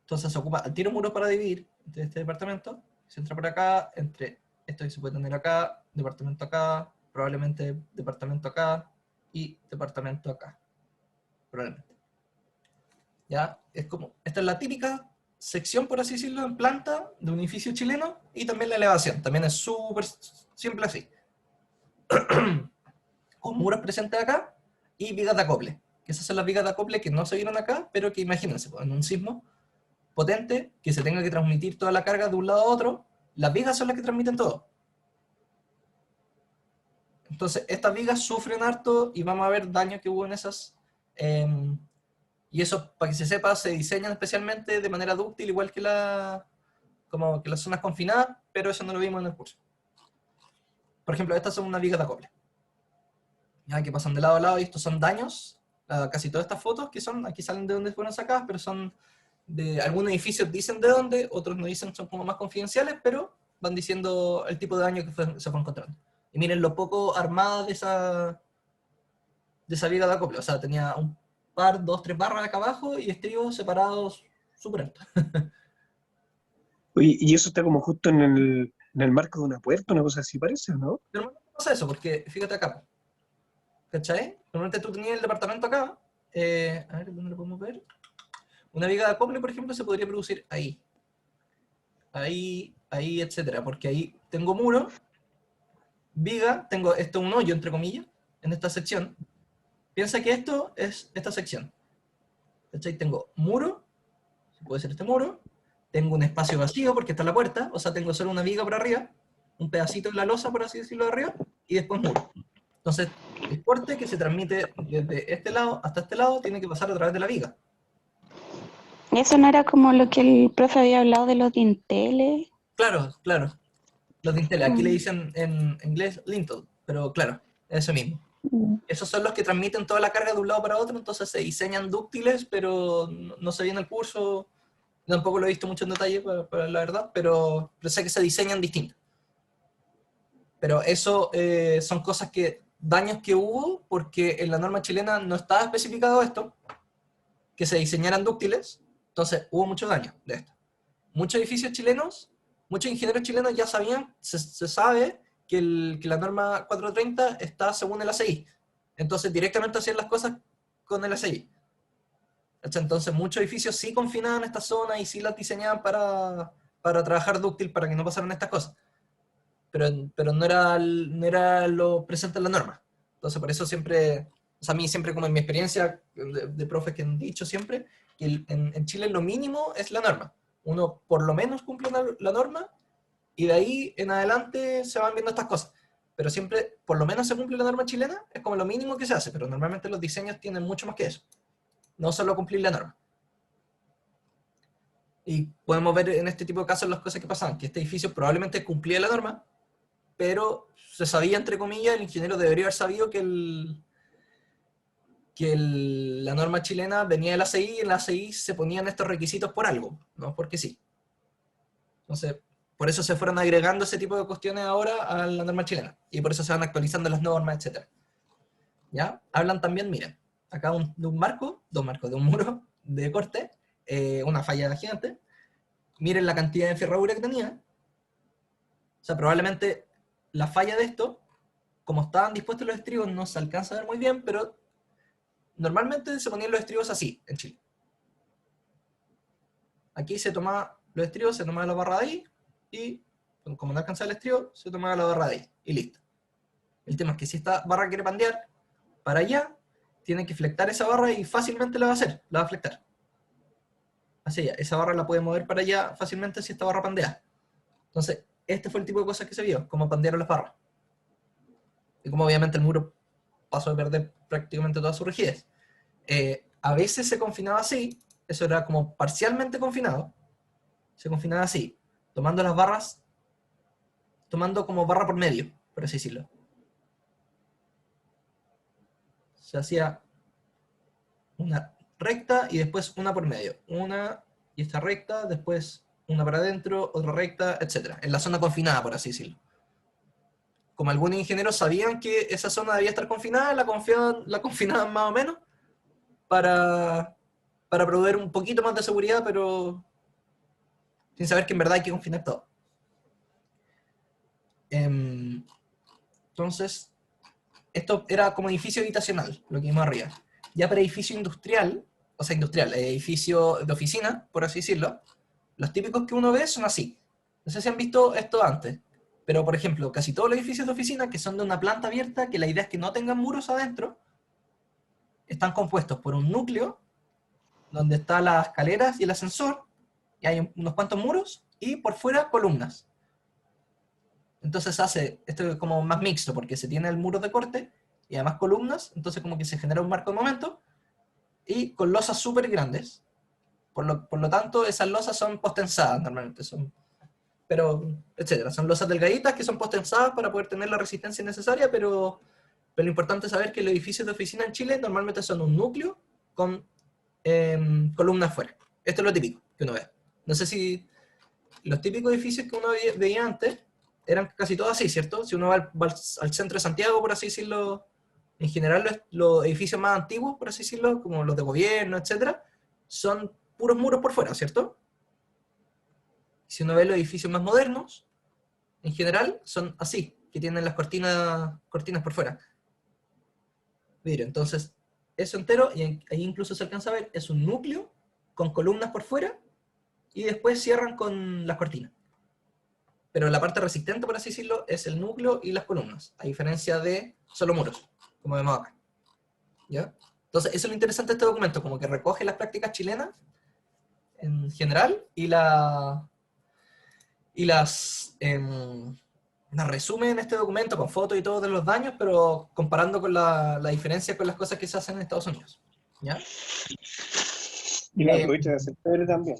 Entonces se ocupa al tiro muro para dividir entre este departamento. Se entra por acá, entre esto que se puede tener acá, departamento acá, probablemente departamento acá y departamento acá. Probablemente. ¿Ya? Es como, esta es la típica sección, por así decirlo, en planta de un edificio chileno, y también la elevación. También es súper simple así. Con muros presentes acá y vigas de acople. Que esas son las vigas de acople que no se vieron acá, pero que imagínense, en un sismo potente, que se tenga que transmitir toda la carga de un lado a otro, las vigas son las que transmiten todo. Entonces, estas vigas sufren harto y vamos a ver daño que hubo en esas. Y eso, para que se sepa, se diseñan especialmente de manera dúctil, igual que, como que las zonas confinadas, pero eso no lo vimos en el curso. Por ejemplo, estas son unas vigas de acople, ¿ya? Que pasan de lado a lado, y estos son daños. Casi todas estas fotos que son, aquí salen de donde fueron sacadas, pero son de algunos edificios, dicen de dónde, otros no dicen, son como más confidenciales, pero van diciendo el tipo de daño que se fue encontrando. Y miren lo poco armada de esa viga de acople. O sea, tenía un par, dos, tres barras acá abajo y estribos separados súper altos. Oye, y eso está como justo en el marco de una puerta, una cosa así parece, ¿no? Pero no pasa eso, porque fíjate acá, ¿cachai? Normalmente tú tenías el departamento acá, a ver, ¿dónde lo podemos ver? Una viga de acople, por ejemplo, se podría producir ahí, etcétera, porque ahí tengo muro, viga, tengo esto un hoyo, entre comillas, en esta sección. Piensa que esto es esta sección, ¿cachai? Tengo muro, puede ser este muro, tengo un espacio vacío porque está la puerta, o sea, tengo solo una viga por arriba, un pedacito de la losa, por así decirlo, de arriba, y después muro. Entonces, el corte que se transmite desde este lado hasta este lado tiene que pasar a través de la viga. Eso no era como lo que el profe había hablado de los dinteles. Claro, claro. Los dinteles, aquí le dicen en inglés lintel, pero claro, eso mismo. Esos son los que transmiten toda la carga de un lado para otro, entonces se diseñan dúctiles, pero no se ve en el curso. Tampoco lo he visto mucho en detalle, para la verdad, pero sé que se diseñan distintos. Pero eso son cosas daños que hubo, porque en la norma chilena no estaba especificado esto, que se diseñaran dúctiles, entonces hubo mucho daño de esto. Muchos edificios chilenos, muchos ingenieros chilenos ya sabían, se sabe que la norma 430 está según el ACI, entonces directamente hacían las cosas con el ACI. Entonces muchos edificios sí confinaban esta zona y sí las diseñaban para trabajar dúctil, para que no pasaran estas cosas. Pero no era lo presente en la norma. Entonces por eso siempre, o sea, a mí siempre, como en mi experiencia de profes que han dicho siempre, que en Chile lo mínimo es la norma. Uno por lo menos cumple la norma, y de ahí en adelante se van viendo estas cosas. Pero siempre, por lo menos se cumple la norma chilena, es como lo mínimo que se hace, pero normalmente los diseños tienen mucho más que eso. No solo cumplir la norma. Y podemos ver en este tipo de casos las cosas que pasaban, que este edificio probablemente cumplía la norma, pero se sabía, entre comillas, el ingeniero debería haber sabido que la norma chilena venía del ACI, y en la ACI se ponían estos requisitos por algo, no porque sí. Entonces, por eso se fueron agregando ese tipo de cuestiones ahora a la norma chilena, y por eso se van actualizando las normas, etc. ¿Ya? Hablan también, miren, acá de un marco, de un muro de corte, una falla gigante. Miren la cantidad de ferradura que tenía. O sea, probablemente la falla de esto, como estaban dispuestos los estribos, no se alcanza a ver muy bien, pero normalmente se ponían los estribos así en Chile. Aquí se tomaba los estribos, se tomaba la barra de ahí, y como no alcanzaba el estribo, se tomaba la barra de ahí, y listo. El tema es que si esta barra quiere pandear para allá, tiene que flectar esa barra y fácilmente la va a hacer, la va a flectar. Así ya, esa barra la puede mover para allá fácilmente si esta barra pandea. Entonces, este fue el tipo de cosas que se vio, como pandearon las barras. Y como obviamente el muro pasó a perder prácticamente toda su rigidez. A veces se confinaba así, eso era como parcialmente confinado, se confinaba así, tomando las barras, tomando como barra por medio, por así decirlo. Se hacía una recta y después una por medio. Una y esta recta, después una para adentro, otra recta, etc. En la zona confinada, por así decirlo. Como algunos ingenieros sabían que esa zona debía estar confinada, la confinaban más o menos para proveer un poquito más de seguridad, pero sin saber que en verdad hay que confinar todo. Entonces, esto era como edificio habitacional, lo que vimos arriba. Ya para edificio industrial, o sea, industrial, edificio de oficina, por así decirlo, los típicos que uno ve son así. No sé si han visto esto antes, pero por ejemplo, casi todos los edificios de oficina que son de una planta abierta, que la idea es que no tengan muros adentro, están compuestos por un núcleo, donde están las escaleras y el ascensor, y hay unos cuantos muros, y por fuera columnas. Entonces hace esto como más mixto, porque se tiene el muro de corte, y además columnas, entonces como que se genera un marco de momento, y con losas súper grandes. Por lo tanto, esas losas son postensadas normalmente, pero, etcétera. Son losas delgaditas que son postensadas para poder tener la resistencia necesaria, pero lo importante es saber que los edificios de oficina en Chile normalmente son un núcleo con columnas afuera. Esto es lo típico que uno ve. No sé si los típicos edificios que uno veía antes eran casi todos así, ¿cierto? Si uno va al centro de Santiago, por así decirlo, en general los edificios más antiguos, por así decirlo, como los de gobierno, etcétera, son puros muros por fuera, ¿cierto? Si uno ve los edificios más modernos, en general son así, que tienen las cortinas por fuera. Vidrio. Entonces, eso entero, y ahí incluso se alcanza a ver, es un núcleo con columnas por fuera, y después cierran con las cortinas. Pero la parte resistente, por así decirlo, es el núcleo y las columnas, a diferencia de solo muros, como vemos acá. ¿Ya? Entonces, eso es lo interesante de este documento, como que recoge las prácticas chilenas en general y las resume en este documento con fotos y todo de los daños, pero comparando con la diferencia con las cosas que se hacen en Estados Unidos. ¿Ya? Y la aprovecha de hacer pebre también.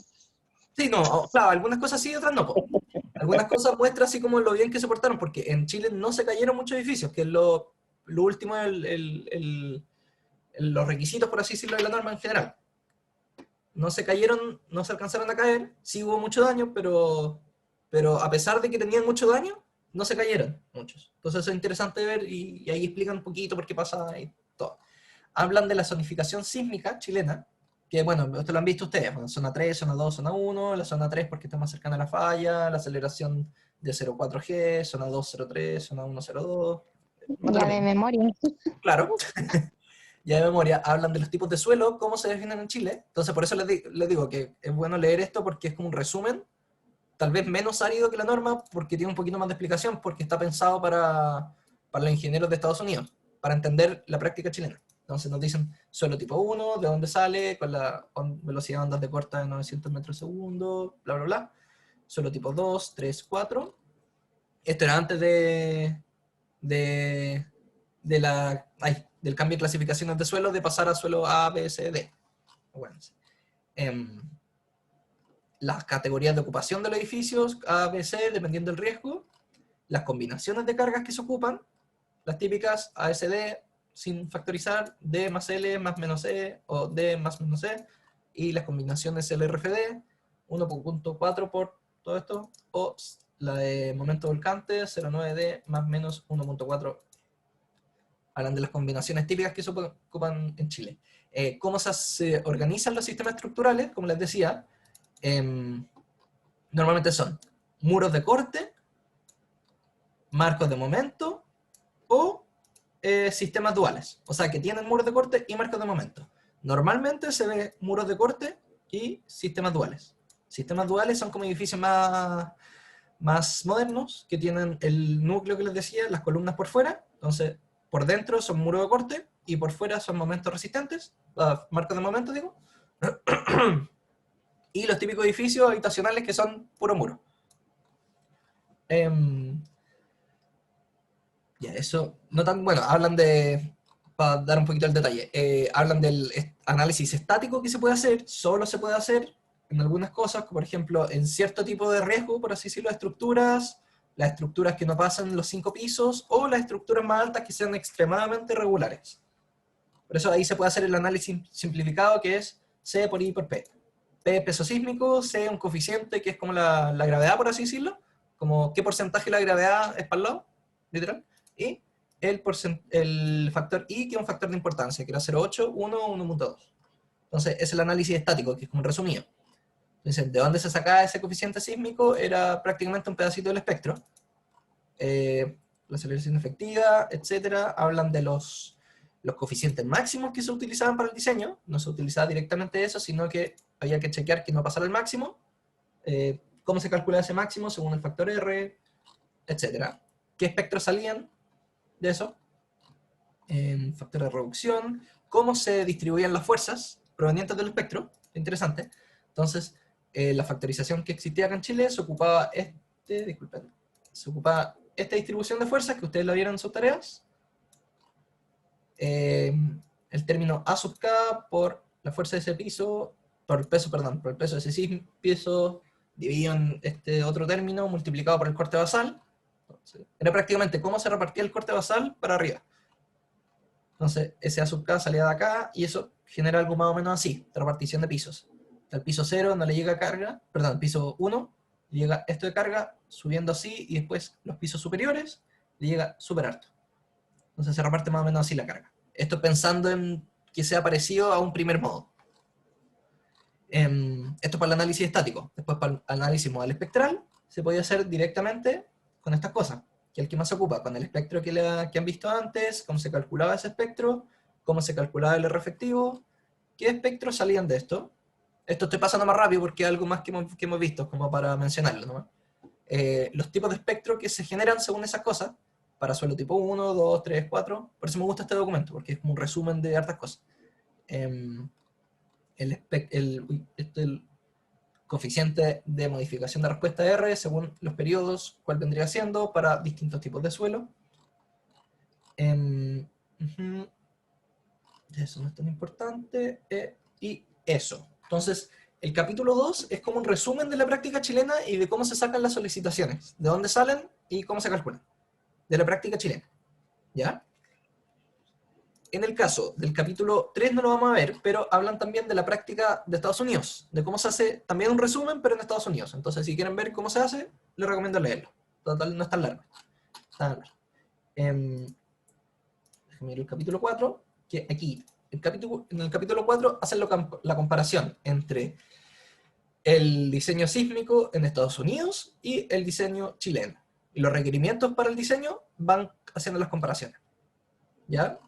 Sí, no, claro, algunas cosas sí y otras no. Po. Algunas cosas muestran así como lo bien que se portaron, porque en Chile no se cayeron muchos edificios, que es lo último, los requisitos, por así decirlo, de la norma en general. No se cayeron, no se alcanzaron a caer, sí hubo mucho daño, pero a pesar de que tenían mucho daño, no se cayeron muchos. Entonces eso es interesante ver y ahí explican un poquito por qué pasa y todo. Hablan de la zonificación sísmica chilena, que bueno, esto lo han visto ustedes, bueno, zona 3, zona 2, zona 1, la zona 3 porque está más cercana a la falla, la aceleración de 0,4G, zona 2, 0,3, zona 1, 0,2. Ya de memoria. Claro. Ya de memoria, hablan de los tipos de suelo, cómo se definen en Chile. Entonces, por eso les digo que es bueno leer esto porque es como un resumen, tal vez menos árido que la norma, porque tiene un poquito más de explicación, porque está pensado para los ingenieros de Estados Unidos, para entender la práctica chilena. Entonces nos dicen suelo tipo 1, de dónde sale, con la velocidad de ondas de corta de 900 metros por segundo, bla, bla, bla. Suelo tipo 2, 3, 4. Esto era antes del cambio de clasificaciones de suelo, de pasar a suelo A, B, C, D. Bueno, las categorías de ocupación de los edificios, A, B, C, dependiendo del riesgo, las combinaciones de cargas que se ocupan, las típicas ASD sin factorizar, D más L más menos E, o D más menos E, y las combinaciones LRFD, 1.4 por todo esto, o la de momento volcante, 0,9D más menos 1.4 Hablan de las combinaciones típicas que se ocupan en Chile. ¿Cómo se organizan los sistemas estructurales? Como les decía, normalmente son muros de corte, marcos de momento o sistemas duales. O sea, que tienen muros de corte y marcos de momento. Normalmente se ve muros de corte y sistemas duales. Sistemas duales son como edificios más modernos, que tienen el núcleo que les decía, las columnas por fuera. Entonces, por dentro son muros de corte y por fuera son momentos resistentes, marcos de momento, digo. Y los típicos edificios habitacionales que son puro muro. Ya, eso, no tan, bueno, hablan de, para dar un poquito el detalle, hablan del análisis estático que se puede hacer, solo se puede hacer en algunas cosas, como por ejemplo, en cierto tipo de riesgo, por así decirlo, de estructuras, las estructuras que no pasan los 5 pisos, o las estructuras más altas que sean extremadamente regulares. Por eso ahí se puede hacer el análisis simplificado, que es C por I por P. P es peso sísmico, C es un coeficiente que es como la gravedad, por así decirlo, como qué porcentaje de la gravedad es para el lado, literal, y el factor I, que es un factor de importancia, que era 0,8, 1, 1.2. Entonces, es el análisis estático, que es como un resumido. Entonces, ¿de dónde se sacaba ese coeficiente sísmico? Era prácticamente un pedacito del espectro. La aceleración efectiva, etcétera, hablan de los coeficientes máximos que se utilizaban para el diseño. No se utilizaba directamente eso, sino que había que chequear que no pasara el máximo. Cómo se calculaba ese máximo según el factor R, etcétera. ¿Qué espectros salían de eso? Factor de reducción. Cómo se distribuían las fuerzas provenientes del espectro. Interesante. Entonces, la factorización que existía acá en Chile se ocupaba esta distribución de fuerzas que ustedes la vieron en sus tareas. El término A sub K por la fuerza de ese piso, por el peso de ese piso, dividido en este otro término, multiplicado por el corte basal. Entonces, era prácticamente cómo se repartía el corte basal para arriba. Entonces, ese A sub K salía de acá, y eso genera algo más o menos así, de repartición de pisos. Al piso 0 no le llega carga, perdón, al piso 1 le llega esto de carga, subiendo así, y después los pisos superiores le llega súper alto. Entonces se reparte más o menos así la carga. Esto pensando en que sea parecido a un primer modo. Esto para el análisis estático. Después para el análisis modal espectral se podía hacer directamente con estas cosas, que es el que más se ocupa, con el espectro que han visto antes, cómo se calculaba ese espectro, cómo se calculaba el R efectivo, qué espectros salían de esto. Esto estoy pasando más rápido porque es algo más que hemos visto, como para mencionarlo, ¿no? Los tipos de espectro que se generan según esas cosas, para suelo tipo 1, 2, 3, 4, por eso me gusta este documento, porque es como un resumen de hartas cosas. El coeficiente de modificación de respuesta R según los periodos, cuál vendría siendo para distintos tipos de suelo. Eso no es tan importante. Y eso. Entonces, el capítulo 2 es como un resumen de la práctica chilena y de cómo se sacan las solicitaciones, de dónde salen y cómo se calculan, de la práctica chilena. ¿Ya? En el caso del capítulo 3 no lo vamos a ver, pero hablan también de la práctica de Estados Unidos, de cómo se hace también un resumen, pero en Estados Unidos. Entonces, si quieren ver cómo se hace, les recomiendo leerlo. Total, no es tan largo. Déjenme ir al capítulo 4, que aquí, en el capítulo 4, hacen la comparación entre el diseño sísmico en Estados Unidos y el diseño chileno. Y los requerimientos para el diseño van haciendo las comparaciones. ¿Ya?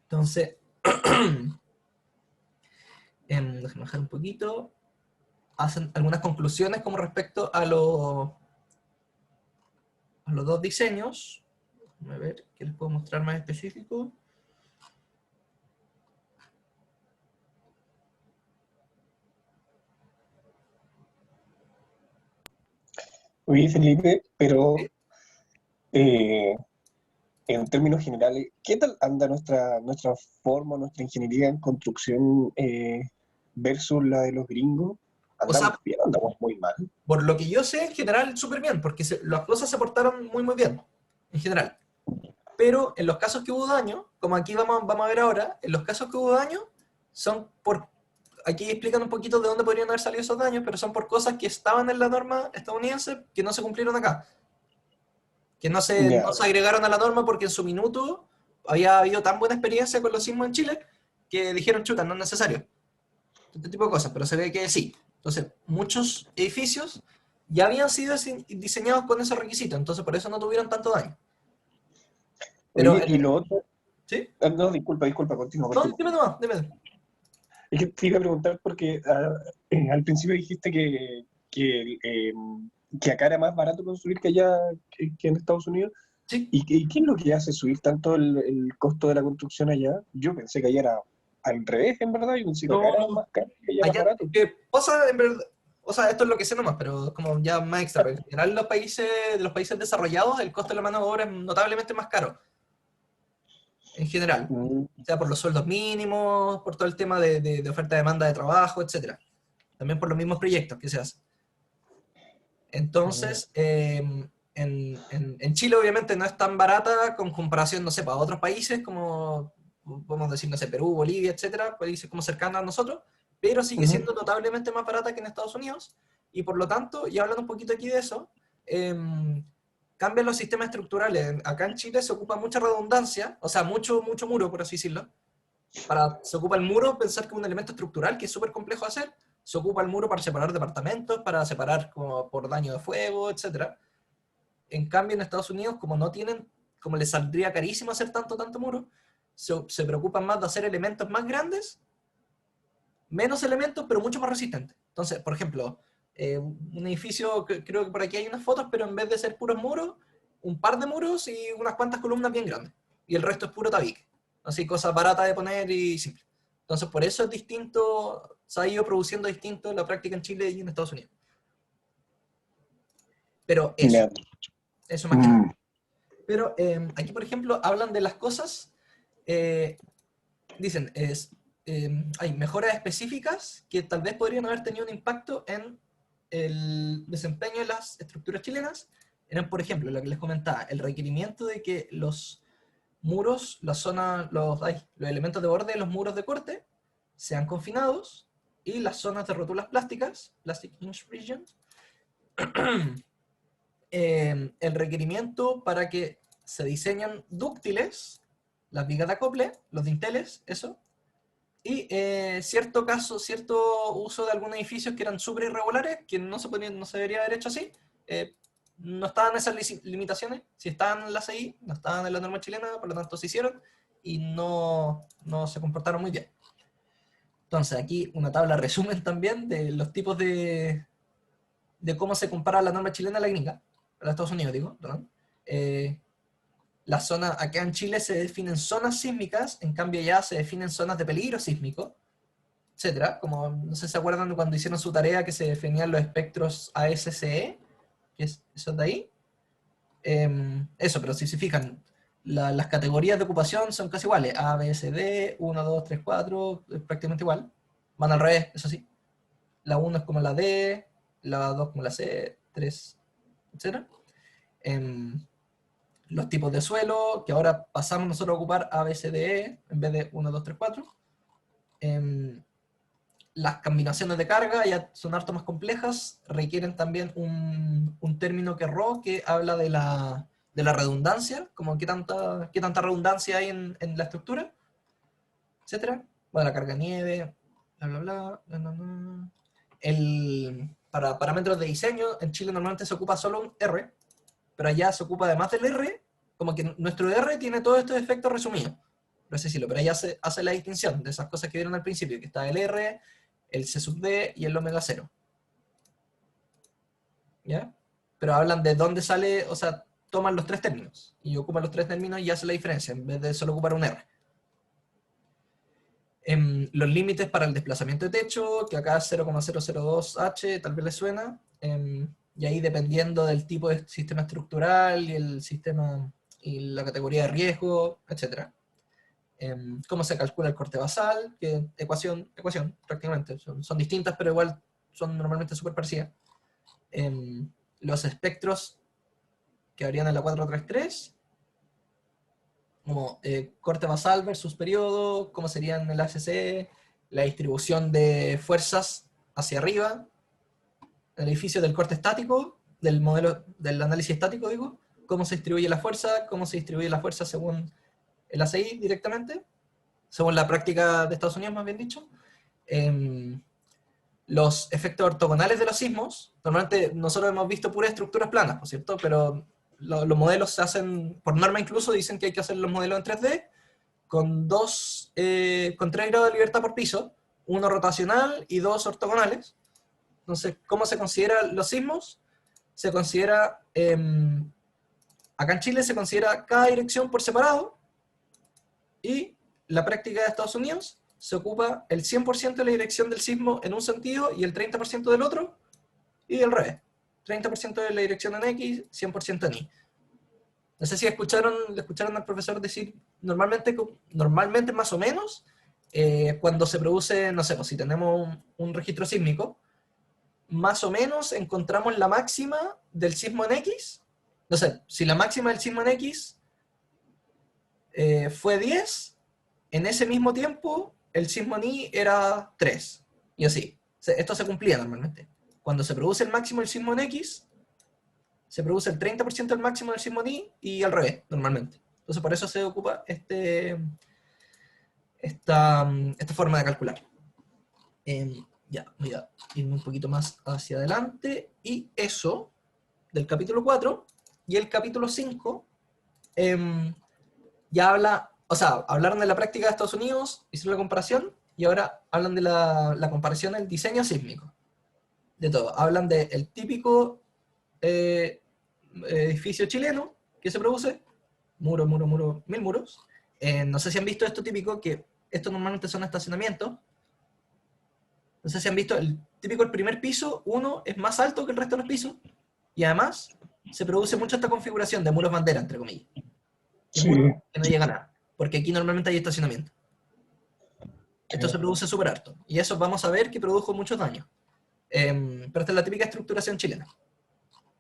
Entonces, déjenme bajar un poquito. Hacen algunas conclusiones como respecto a los dos diseños. A ver, ¿qué les puedo mostrar más específico? Oye, Felipe, pero ¿Sí? en términos generales, ¿qué tal anda nuestra forma, nuestra ingeniería en construcción versus la de los gringos? O ¿Andamos sea, bien o andamos muy mal? por lo que yo sé, en general, súper bien, porque las cosas se portaron muy, muy bien, en general. Pero en los casos que hubo daño, como aquí vamos a ver ahora, en los casos que hubo daño, son por... Aquí explican un poquito de dónde podrían haber salido esos daños, pero son por cosas que estaban en la norma estadounidense que no se cumplieron acá. Que no Ya, se agregaron a la norma porque en su minuto había habido tan buena experiencia con los sismos en Chile que dijeron, chuta, no es necesario. Este tipo de cosas, pero se ve que sí. Entonces, muchos edificios ya habían sido diseñados con esos requisitos, entonces por eso no tuvieron tanto daño. Pero, Oye, y lo otro, ¿sí? no, disculpa, continúa, No, continúa. dime nomás, dime. Es que te iba a preguntar porque al principio dijiste que acá era más barato construir que allá, que en Estados Unidos. Sí. ¿Y qué es lo que hace subir tanto el costo de la construcción allá? Yo pensé que allá era al revés, en verdad. Yo pensé que acá No, era no. más caro y allá más Allá, barato. ¿qué pasa en verdad? O sea, esto es lo que sé nomás, pero es como ya más extra. Pero en general, de los países desarrollados, el costo de la mano de obra es notablemente más caro. En general. Mm, O sea, por los sueldos mínimos, por todo el tema de oferta-demanda de trabajo, etcétera. También por los mismos proyectos que se hacen. mm, Entonces, en Chile obviamente no es tan barata con comparación, no sé, para otros países como, podemos decir, no sé, Perú, Bolivia, etcétera, países como cercanos a nosotros, pero sigue ujú. siendo notablemente más barata que en Estados Unidos, y por lo tanto, y hablando un poquito aquí de eso, cambian los sistemas estructurales. Acá en Chile se ocupa mucha redundancia, o sea, mucho muro, por así decirlo. Se ocupa el muro, pensar que es un elemento estructural que es súper complejo de hacer. Se ocupa el muro para separar departamentos, para separar como por daño de fuego, etc. En cambio, en Estados Unidos, como no tienen, como les saldría carísimo hacer tanto muro, se preocupan más de hacer elementos más grandes, menos elementos, pero mucho más resistentes. Entonces, por ejemplo, un edificio, creo que por aquí hay unas fotos, pero en vez de ser puros muros, un par de muros y unas cuantas columnas bien grandes. Y el resto es puro tabique. Así, cosas baratas de poner y simple. Entonces, por eso es distinto, se ha ido produciendo distinto la práctica en Chile y en Estados Unidos. Pero Ya. eso más que nada. Mm, Pero aquí, por ejemplo, hablan de las cosas, eh, dicen, hay mejoras específicas que tal vez podrían haber tenido un impacto en el desempeño de las estructuras chilenas. Eran, por ejemplo, lo que les comentaba, el requerimiento de que los muros, la zona, los elementos de borde de los muros de corte sean confinados y las zonas de rótulas plásticas, Plastic Hinge Region, el requerimiento para que se diseñan dúctiles, las vigas de acople, los dinteles, eso, y cierto uso de algunos edificios que eran súper irregulares, que no se debería haber hecho así. No estaban esas limitaciones, si estaban las ahí, no estaban en la norma chilena, por lo tanto se hicieron y no se comportaron muy bien. Entonces aquí una tabla resumen también de los tipos de cómo se compara la norma chilena a la gringa, a la Estados Unidos digo, perdón. Las zonas, acá en Chile se definen zonas sísmicas, en cambio ya se definen zonas de peligro sísmico, etcétera. Como no sé si se acuerdan de cuando hicieron su tarea que se definían los espectros ASCE, que es eso de ahí. Eso, pero si se fijan, las categorías de ocupación son casi iguales. A, B, C, D, 1, 2, 3, 4, es prácticamente igual. Van al revés, eso sí. La 1 es como la D, la 2 como la C, 3, etcétera. Los tipos de suelo, que ahora pasamos nosotros a ocupar A, B, C, D, E, en vez de 1, 2, 3, 4. Las combinaciones de carga ya son harto más complejas, requieren también un término que RO, que habla de la redundancia, como qué tanta redundancia hay en la estructura, etcétera. Bueno, la carga nieve, bla. Para parámetros de diseño, en Chile normalmente se ocupa solo un R, pero allá se ocupa además del R, como que nuestro R tiene todos estos efectos resumidos, por así decirlo, pero allá se hace la distinción de esas cosas que vieron al principio, que está el R, el C sub D y el omega 0. ¿Ya? Pero hablan de dónde sale, o sea, toman los tres términos, y ocupan los tres términos y hacen la diferencia, en vez de solo ocupar un R. Los límites para el desplazamiento de techo, que acá es 0,002H, tal vez les suena, y ahí dependiendo del tipo de sistema estructural y el sistema y la categoría de riesgo, etc. Cómo se calcula el corte basal, que ecuación prácticamente, son distintas pero igual son normalmente súper parecidas. Los espectros que habrían en la 433, como corte basal versus periodo, cómo serían en el ACC, la distribución de fuerzas hacia arriba, el edificio del corte estático, del modelo del análisis estático, digo, cómo se distribuye la fuerza según el ACI directamente, según la práctica de Estados Unidos, más bien dicho. Los efectos ortogonales de los sismos, normalmente nosotros hemos visto puras estructuras planas, por cierto, pero los modelos se hacen, por norma incluso, dicen que hay que hacer los modelos en 3D, con 3 grados de libertad por piso, uno rotacional y 2 ortogonales. Entonces, ¿cómo se consideran los sismos? Se considera, acá en Chile se considera cada dirección por separado, y la práctica de Estados Unidos se ocupa el 100% de la dirección del sismo en un sentido y el 30% del otro, y al revés. 30% de la dirección en X, 100% en Y. No sé si le escucharon al profesor decir, normalmente más o menos, cuando se produce, no sé, pues si tenemos un registro sísmico, más o menos encontramos la máxima del sismo en X. No sé, si la máxima del sismo en X fue 10, en ese mismo tiempo el sismo en Y era 3. Y así. Esto se cumplía normalmente. Cuando se produce el máximo del sismo en X, se produce el 30% del máximo del sismo en Y, y al revés, normalmente. Entonces por eso se ocupa esta forma de calcular. Ya, voy a irme un poquito más hacia adelante. Y eso, del capítulo 4, y el capítulo 5, ya hablaron de la práctica de Estados Unidos, hicieron la comparación, y ahora hablan de la comparación del diseño sísmico. De todo. Hablan del típico edificio chileno que se produce, muro, 1000 muros. No sé si han visto esto típico, que esto normalmente son estacionamientos. No sé si han visto el primer piso, uno es más alto que el resto de los pisos, y además se produce mucho esta configuración de muros bandera, entre comillas. Sí. Muros que no llegan a nada, porque aquí normalmente hay estacionamiento. Esto se produce súper harto, y eso vamos a ver que produjo muchos daños. Pero esta es la típica estructuración chilena.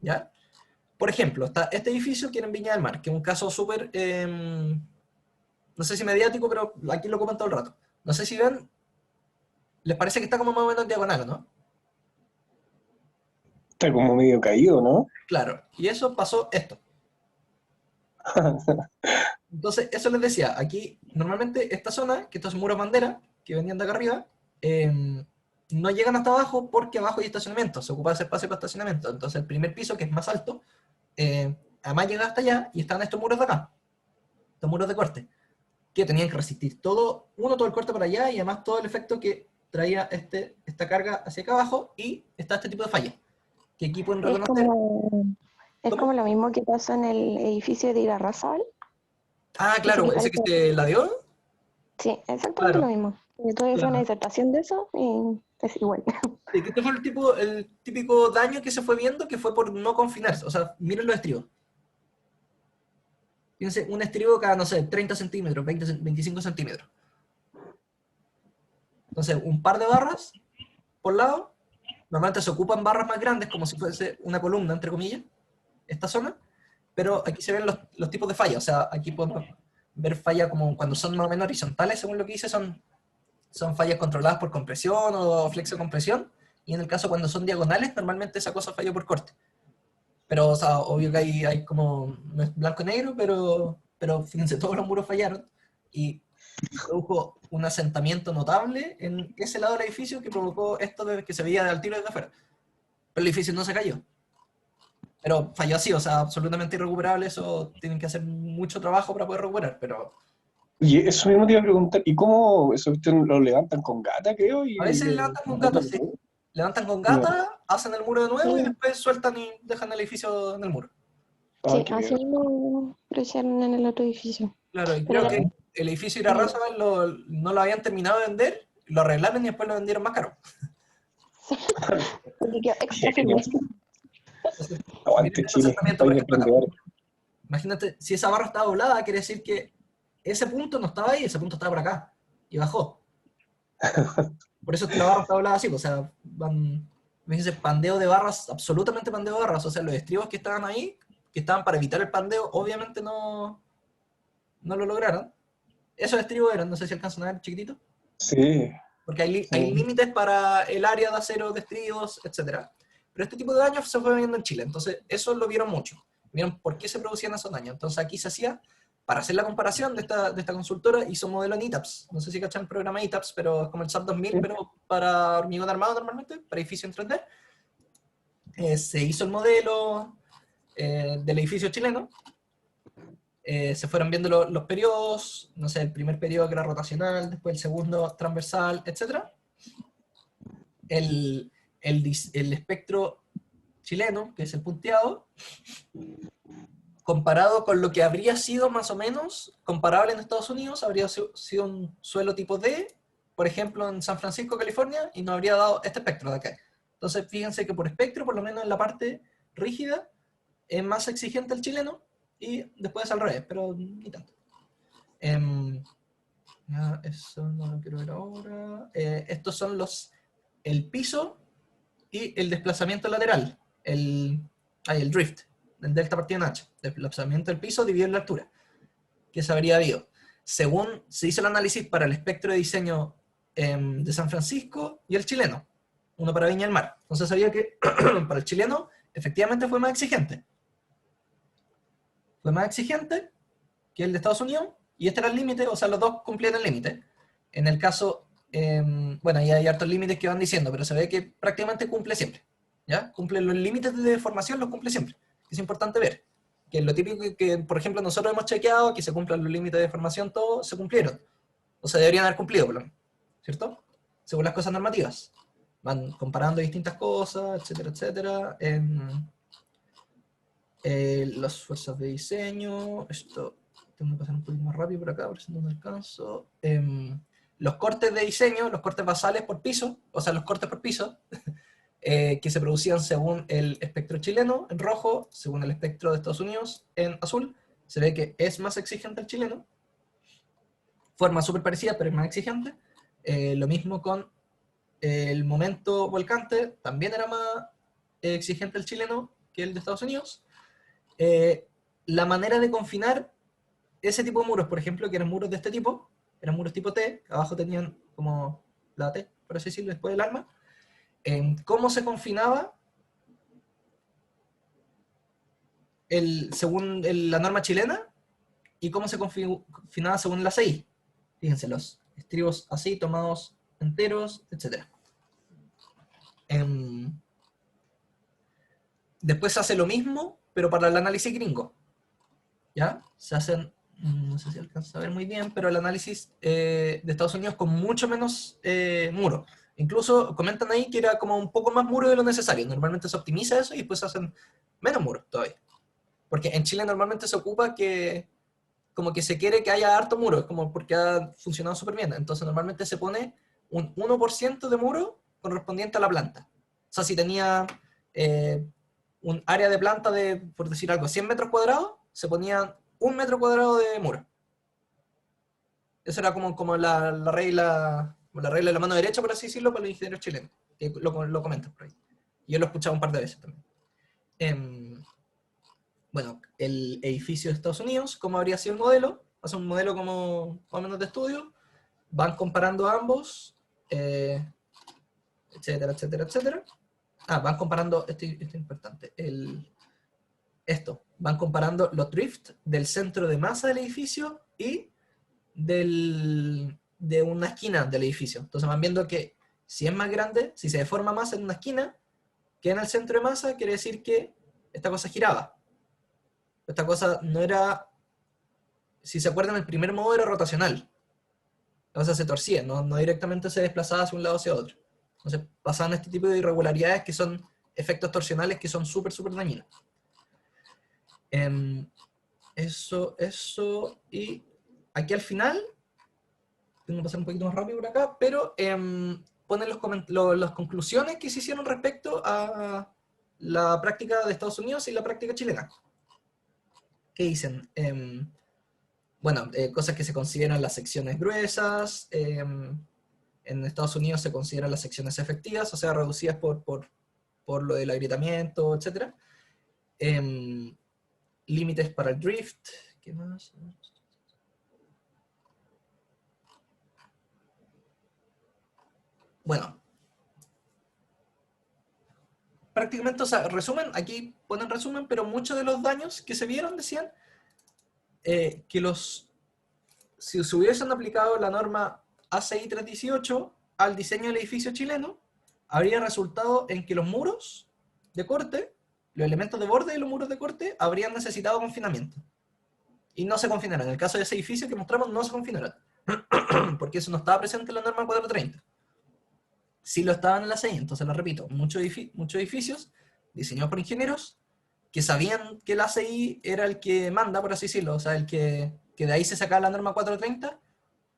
¿Ya? Por ejemplo, está este edificio que era en Viña del Mar, que es un caso súper, no sé si mediático, pero aquí lo ocupan todo el rato. No sé si ven, les parece que está como más o menos en diagonal, ¿no? Está como medio caído, ¿no? Claro, y eso pasó esto. Entonces, eso les decía, aquí normalmente esta zona, que estos muros bandera, que venían de acá arriba, no llegan hasta abajo porque abajo hay estacionamiento, se ocupa ese espacio para estacionamiento. Entonces el primer piso, que es más alto, además llega hasta allá y están estos muros de acá, estos muros de corte, que tenían que resistir todo el corte para allá y además todo el efecto que traía esta carga hacia acá abajo, y está este tipo de falla, que aquí pueden reconocer. Es ¿Cómo? como lo mismo que pasó en el edificio de Irarrázaval. Ah, Ese claro, que ese que parece. se la dio. Sí, exactamente lo Claro, mismo. Yo tuve que hacer una claro. disertación de eso y es igual. Sí, que este fue el típico daño que se fue viendo, que fue por no confinarse. O sea, miren los estribos. Fíjense, un estribo cada, no sé, 30 centímetros, 25 centímetros. Entonces, un par de barras por lado. Normalmente se ocupan barras más grandes, como si fuese una columna, entre comillas, esta zona. Pero aquí se ven los tipos de fallas. O sea, aquí podemos ver fallas como cuando son más o menos horizontales, según lo que dice, son fallas controladas por compresión o flexo-compresión. Y en el caso cuando son diagonales, normalmente esa cosa falla por corte. Pero, o sea, obvio que hay como, no es blanco-negro, pero fíjense, todos los muros fallaron, y produjo un asentamiento notable en ese lado del edificio que provocó esto de que se veía al tiro desde afuera. Pero el edificio no se cayó. Pero falló así, o sea, absolutamente irrecuperable. Eso tienen que hacer mucho trabajo para poder recuperar, pero Y eso mismo te iba a preguntar, ¿y cómo eso ustedes lo levantan con gata, creo? a Y veces le levantan con botan gatas, sí. todo? Levantan con Ya. gata, hacen el muro de nuevo y Sí, después sueltan y dejan el edificio en el muro. Ah, sí, qué así bien. mismo lo hicieron en el otro edificio. Claro, y Pero creo la, que el edificio eh, Irarrázaval no lo habían terminado de vender, lo arreglaron y después lo vendieron más caro. porque quedó extra firme. Genio. Entonces, miren Aguante este Chile, asentamiento, por país de ejemplo, acá. emprendedores. Imagínate, si esa barra estaba doblada, quiere decir que ese punto no estaba ahí, ese punto estaba por acá, y bajó. Por eso es que la barra está doblada así, o sea, fíjense, pandeo de barras, absolutamente pandeo de barras, o sea, los estribos que estaban ahí, que estaban para evitar el pandeo, obviamente no lo lograron. Esos estribos eran, no sé si alcanzan a ver chiquitito, Sí, porque hay sí. límites para el área de acero de estribos, etc. Pero este tipo de daños se fue viendo en Chile, entonces eso lo vieron mucho. Vieron por qué se producían esos daños. Entonces aquí se hacía para hacer la comparación de esta consultora, hizo un modelo en ETABS. No sé si cachan el programa ETABS, pero es como el SAP 2000, pero para hormigón armado normalmente, para edificio en 3D. Se hizo el modelo del edificio chileno. Se fueron viendo los periodos, no sé, el primer periodo que era rotacional, después el segundo transversal, etc. El espectro chileno, que es el punteado, comparado con lo que habría sido más o menos comparable en Estados Unidos, habría sido un suelo tipo D, por ejemplo, en San Francisco, California, y nos habría dado este espectro de acá. Entonces, fíjense que por espectro, por lo menos en la parte rígida, es más exigente el chileno, y después al revés, pero ni tanto. Eso no lo quiero ver ahora. Estos son el piso y el desplazamiento lateral, el drift, el delta partido en H, desplazamiento del piso dividido en la altura, que se habría habido. Según se hizo el análisis para el espectro de diseño de San Francisco y el chileno, uno para Viña del Mar. Entonces sabía que para el chileno efectivamente fue más exigente. Fue más exigente que el de Estados Unidos, y este era el límite, o sea, los dos cumplían el límite. En el caso, bueno, ahí hay hartos límites que van diciendo, pero se ve que prácticamente cumple siempre, ¿ya? Cumple los límites de deformación, los cumple siempre. Es importante ver que lo típico que, por ejemplo, nosotros hemos chequeado, que se cumplan los límites de deformación, todos se cumplieron. O se deberían haber cumplido, por lo menos, ¿cierto? Según las cosas normativas. Van comparando distintas cosas, etcétera, etcétera. Las fuerzas de diseño, esto tengo que pasar un poquito más rápido por acá, por si no me alcanzo. Los cortes de diseño, los cortes basales por piso, o sea, los cortes por piso, que se producían según el espectro chileno, en rojo, según el espectro de Estados Unidos, en azul, se ve que es más exigente el chileno, forma súper parecida, pero es más exigente. Lo mismo con el momento volcante, también era más exigente el chileno que el de Estados Unidos. La manera de confinar ese tipo de muros, por ejemplo, que eran muros de este tipo, eran muros tipo T, abajo tenían como la T, por así decirlo, después del arma. ¿Cómo se confinaba? Según la norma chilena, y cómo se confinaba según la CI. Fíjense, los estribos así, tomados enteros, etc. Después se hace lo mismo, pero para el análisis gringo. ¿Ya? Se hacen, no sé si alcanza a ver muy bien, pero el análisis de Estados Unidos con mucho menos muro. Incluso comentan ahí que era como un poco más muro de lo necesario. Normalmente se optimiza eso y después se hacen menos muros todavía. Porque en Chile normalmente se ocupa que como que se quiere que haya harto muro, como porque ha funcionado súper bien. Entonces normalmente se pone un 1% de muro correspondiente a la planta. O sea, si tenía un área de planta de, por decir algo, 100 metros cuadrados, se ponía 1 metro cuadrado de muro. Eso era como la regla de la mano derecha, por así decirlo, para los ingenieros chilenos, que lo comentan por ahí. Yo lo he escuchado un par de veces también. Bueno, el edificio de Estados Unidos, ¿cómo habría sido el modelo? Hace un modelo como más o menos de estudio, van comparando ambos, etcétera, etcétera, etcétera. Van comparando, esto es importante, van comparando los drift del centro de masa del edificio y de una esquina del edificio. Entonces van viendo que si es más grande, si se deforma más en una esquina que en el centro de masa, quiere decir que esta cosa giraba. Esta cosa no era, si se acuerdan, el primer modo era rotacional. La cosa se torcía, no directamente se desplazaba hacia un lado hacia otro. Entonces pasaban este tipo de irregularidades que son efectos torsionales que son súper, súper dañinos. Eso, y aquí al final, tengo que pasar un poquito más rápido por acá, pero ponen las conclusiones que se hicieron respecto a la práctica de Estados Unidos y la práctica chilena. ¿Qué dicen? Bueno, cosas que se consideran las secciones gruesas, en Estados Unidos se consideran las secciones efectivas, o sea, reducidas por lo del agrietamiento, etc. Límites para el drift, ¿qué más? Bueno, prácticamente, o sea, resumen, aquí ponen resumen, pero muchos de los daños que se vieron decían si se hubiesen aplicado la norma ACI 318 al diseño del edificio chileno, habría resultado en que los muros de corte, los elementos de borde de los muros de corte, habrían necesitado confinamiento. Y no se confinaron. En el caso de ese edificio que mostramos, no se confinaron. Porque eso no estaba presente en la norma 430. Sí lo estaban en la ACI, entonces lo repito. Muchos edificios diseñados por ingenieros que sabían que el ACI era el que manda, por así decirlo, o sea, el que de ahí se sacaba la norma 430,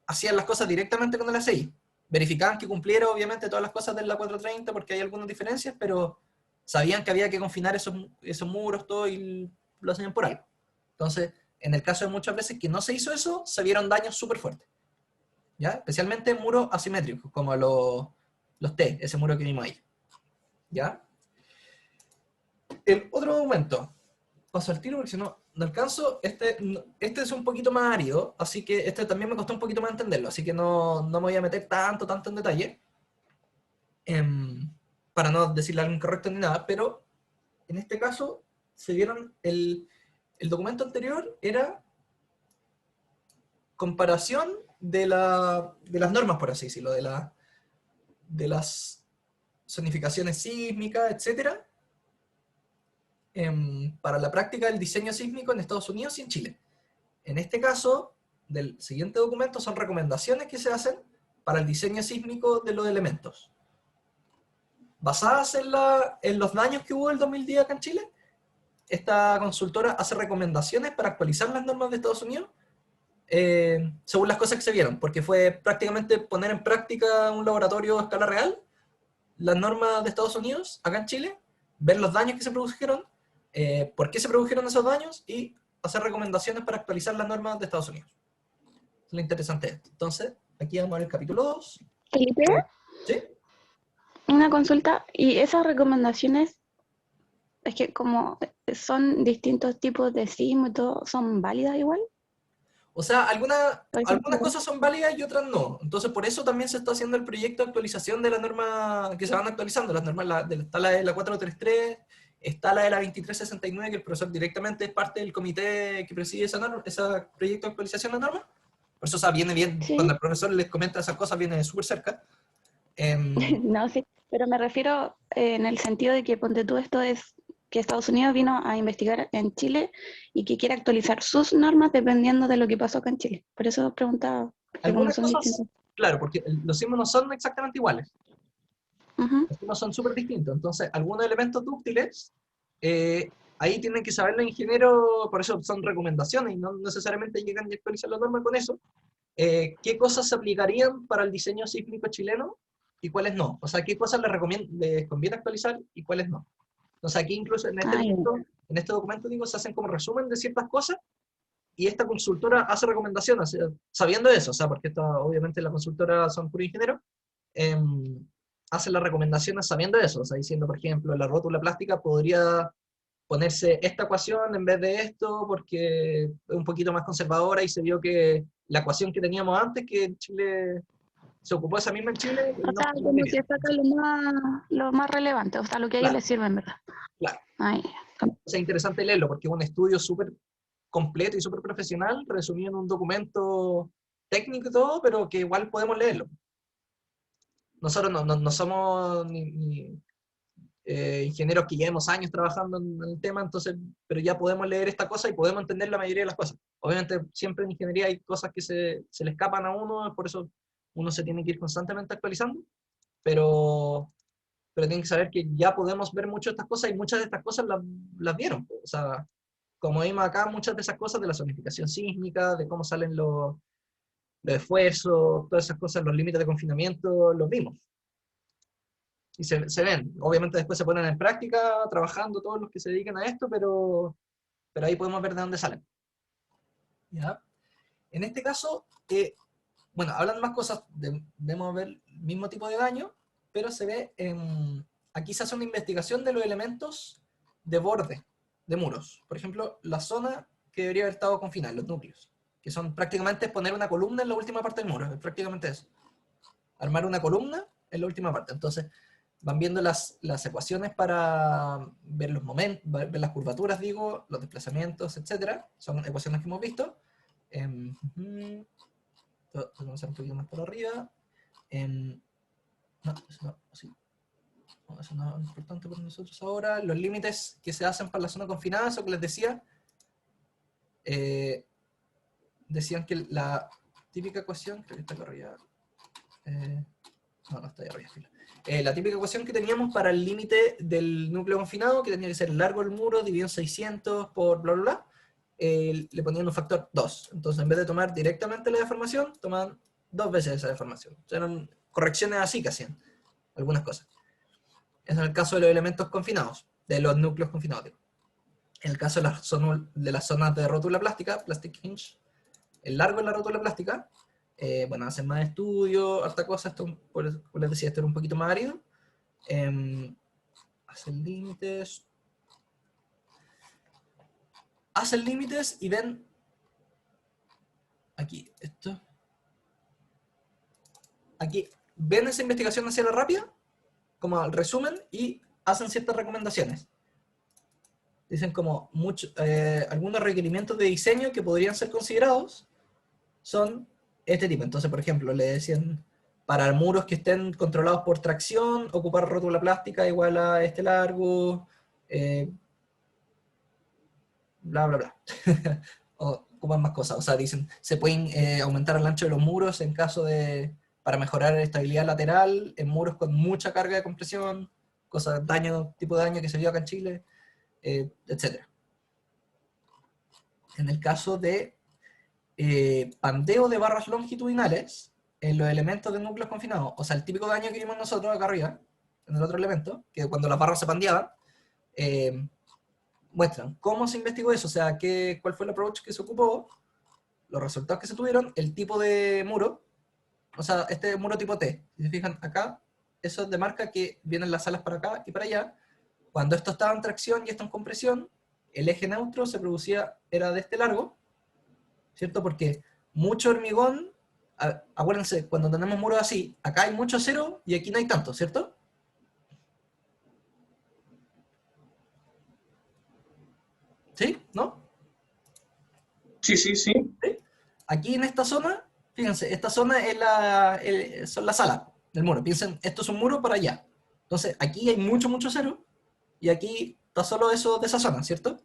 hacían las cosas directamente con el ACI. Verificaban que cumpliera, obviamente, todas las cosas de la 430, porque hay algunas diferencias, pero sabían que había que confinar esos muros, todo, y lo hacían por algo. Entonces, en el caso de muchas veces que no se hizo eso, se vieron daños súper fuertes. ¿Ya? Especialmente muros asimétricos, como los T, ese muro que vimos ahí. ¿Ya? El otro documento, paso al tiro porque si no alcanzo, este es un poquito más árido, así que este también me costó un poquito más entenderlo, así que no me voy a meter tanto en detalle, para no decirle algo incorrecto ni nada, pero en este caso se vieron, el documento anterior era comparación de las normas, por así decirlo, de las zonificaciones sísmicas, etcétera, para la práctica del diseño sísmico en Estados Unidos y en Chile. En este caso, del siguiente documento son recomendaciones que se hacen para el diseño sísmico de los elementos. Basadas en los daños que hubo el 2010 acá en Chile, esta consultora hace recomendaciones para actualizar las normas de Estados Unidos según las cosas que se vieron, porque fue prácticamente poner en práctica un laboratorio a escala real, las normas de Estados Unidos, acá en Chile, ver los daños que se produjeron, por qué se produjeron esos daños, y hacer recomendaciones para actualizar las normas de Estados Unidos. Es lo interesante de esto. Entonces, aquí vamos a ver el capítulo 2. Felipe, ¿Sí? una consulta, y esas recomendaciones, es que como son distintos tipos de sismo y todo, ¿son válidas igual? O sea, algunas Por ejemplo, cosas son válidas y otras no. Entonces, por eso también se está haciendo el proyecto de actualización de la norma, que se van actualizando. Las normas, está la de la 433, está la de la 2369, que el profesor directamente es parte del comité que preside ese proyecto de actualización de la norma. Por eso, o sea, viene bien, sí, cuando el profesor les comenta esas cosas, viene súper cerca. no, sí, pero me refiero en el sentido de que ponte tú esto es que Estados Unidos vino a investigar en Chile y que quiere actualizar sus normas dependiendo de lo que pasó acá en Chile. Por eso preguntaba, porque como Algunas son cosas, distintos. claro, porque los sismos no son exactamente iguales. Ujú. Los sismos son súper distintos. Entonces, algunos elementos dúctiles, ahí tienen que saber los ingenieros, por eso son recomendaciones y no necesariamente llegan y actualizan la norma con eso. ¿Qué cosas se aplicarían para el diseño sísmico chileno y cuáles no? O sea, ¿qué cosas les conviene actualizar y cuáles no? Entonces, aquí incluso Ah, ya. en este documento, digo, se hacen como resumen de ciertas cosas y esta consultora hace recomendaciones, sabiendo eso, o sea, porque obviamente la consultora son puros ingenieros, hace las recomendaciones sabiendo eso, o sea, diciendo, por ejemplo, la rótula plástica podría ponerse esta ecuación en vez de esto porque es un poquito más conservadora y se vio que la ecuación que teníamos antes, que en Chile se ocupó esa misma en Chile y O no sea, funcionó muy como bien. que saca lo más relevante, o sea, lo que a ellos Claro, les sirve en verdad. claro. Ay, Es interesante leerlo porque es un estudio súper completo y súper profesional, resumido en un documento técnico y todo, pero que igual podemos leerlo. Nosotros no somos ingenieros que llevemos años trabajando en el tema, entonces, pero ya podemos leer esta cosa y podemos entender la mayoría de las cosas. Obviamente, siempre en ingeniería hay cosas que se le escapan a uno, por eso uno se tiene que ir constantemente actualizando, pero, pero tienen que saber que ya podemos ver muchas de estas cosas y muchas de estas cosas las vieron. O sea, como vimos acá, muchas de esas cosas de la zonificación sísmica, de cómo salen los esfuerzos, todas esas cosas, los límites de confinamiento, los vimos. Y se ven. Obviamente después se ponen en práctica, trabajando todos los que se dedican a esto, pero ahí podemos ver de dónde salen. ¿Ya? En este caso, bueno, hablan más cosas, debemos ver el mismo tipo de daño, pero se ve, aquí se hace una investigación de los elementos de borde de muros. Por ejemplo, la zona que debería haber estado confinada, los núcleos, que son prácticamente poner una columna en la última parte del muro, es prácticamente eso. Armar una columna en la última parte. Entonces, van viendo las ecuaciones para ver los momentos, ver las curvaturas, digo, los desplazamientos, etc. Son ecuaciones que hemos visto. Vamos a hacer un poquito más por arriba. No, eso no, sí. No, eso no es importante para nosotros ahora. Los límites que se hacen para la zona confinada, eso que les decía. Decían que la típica ecuación, creo que está acá arriba. No está ahí arriba. La típica ecuación que teníamos para el límite del núcleo confinado, que tenía que ser el largo del muro dividido en 600 por bla, bla, bla, le ponían un factor 2. Entonces, en vez de tomar directamente la deformación, tomaban 2 veces esa deformación. O sea, eran correcciones así que hacían algunas cosas. Eso en el caso de los elementos confinados, de los núcleos confinados. Digo. En el caso de las zonas de rótula plástica, plastic hinge, el largo de la rótula plástica, bueno, hacen más estudios, harta cosa, esto, como les decía, esto era un poquito más árido. Hacen límites. Hacen límites y ven aquí, esto. Aquí, ven esa investigación hacia la rápida, como el resumen, y hacen ciertas recomendaciones. Dicen como algunos requerimientos de diseño que podrían ser considerados son este tipo. Entonces, por ejemplo, le decían para muros que estén controlados por tracción, ocupar rótula plástica igual a este largo, bla, bla, bla. O ocupan más cosas. O sea, dicen, se pueden aumentar el ancho de los muros en caso de, para mejorar la estabilidad lateral, en muros con mucha carga de compresión, cosas, daño, tipo de daño que se vio acá en Chile, etc. En el caso de pandeo de barras longitudinales en los elementos de núcleos confinados, o sea, el típico daño que vimos nosotros acá arriba, en el otro elemento, que cuando las barras se pandeaban, muestran cómo se investigó eso, o sea, cuál fue el approach que se ocupó, los resultados que se tuvieron, el tipo de muro, o sea, este muro tipo T, si se fijan acá, eso demarca que vienen las alas para acá y para allá. Cuando esto estaba en tracción y esto en compresión, el eje neutro se producía, era de este largo, ¿cierto? Porque mucho hormigón, acuérdense, cuando tenemos muros así, acá hay mucho acero y aquí no hay tanto, ¿cierto? ¿Sí? ¿No? Sí, sí, sí. ¿Sí? Aquí en esta zona, fíjense, esta zona es son las alas del muro. Piensen, esto es un muro para allá. Entonces, aquí hay mucho, mucho acero y aquí está solo eso de esa zona, ¿cierto?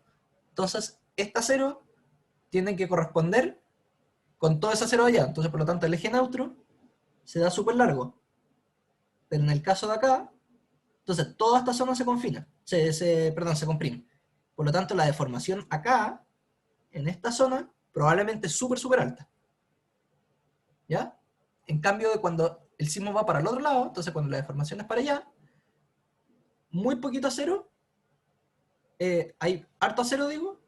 Entonces, este acero tiene que corresponder con todo ese acero allá. Entonces, por lo tanto, el eje neutro se da súper largo. Pero en el caso de acá, entonces toda esta zona se confina, perdón, se comprime. Por lo tanto, la deformación acá, en esta zona, probablemente es súper, súper alta. ¿Ya? En cambio, de cuando el sismo va para el otro lado, entonces cuando la deformación es para allá, muy poquito acero, hay harto acero, digo,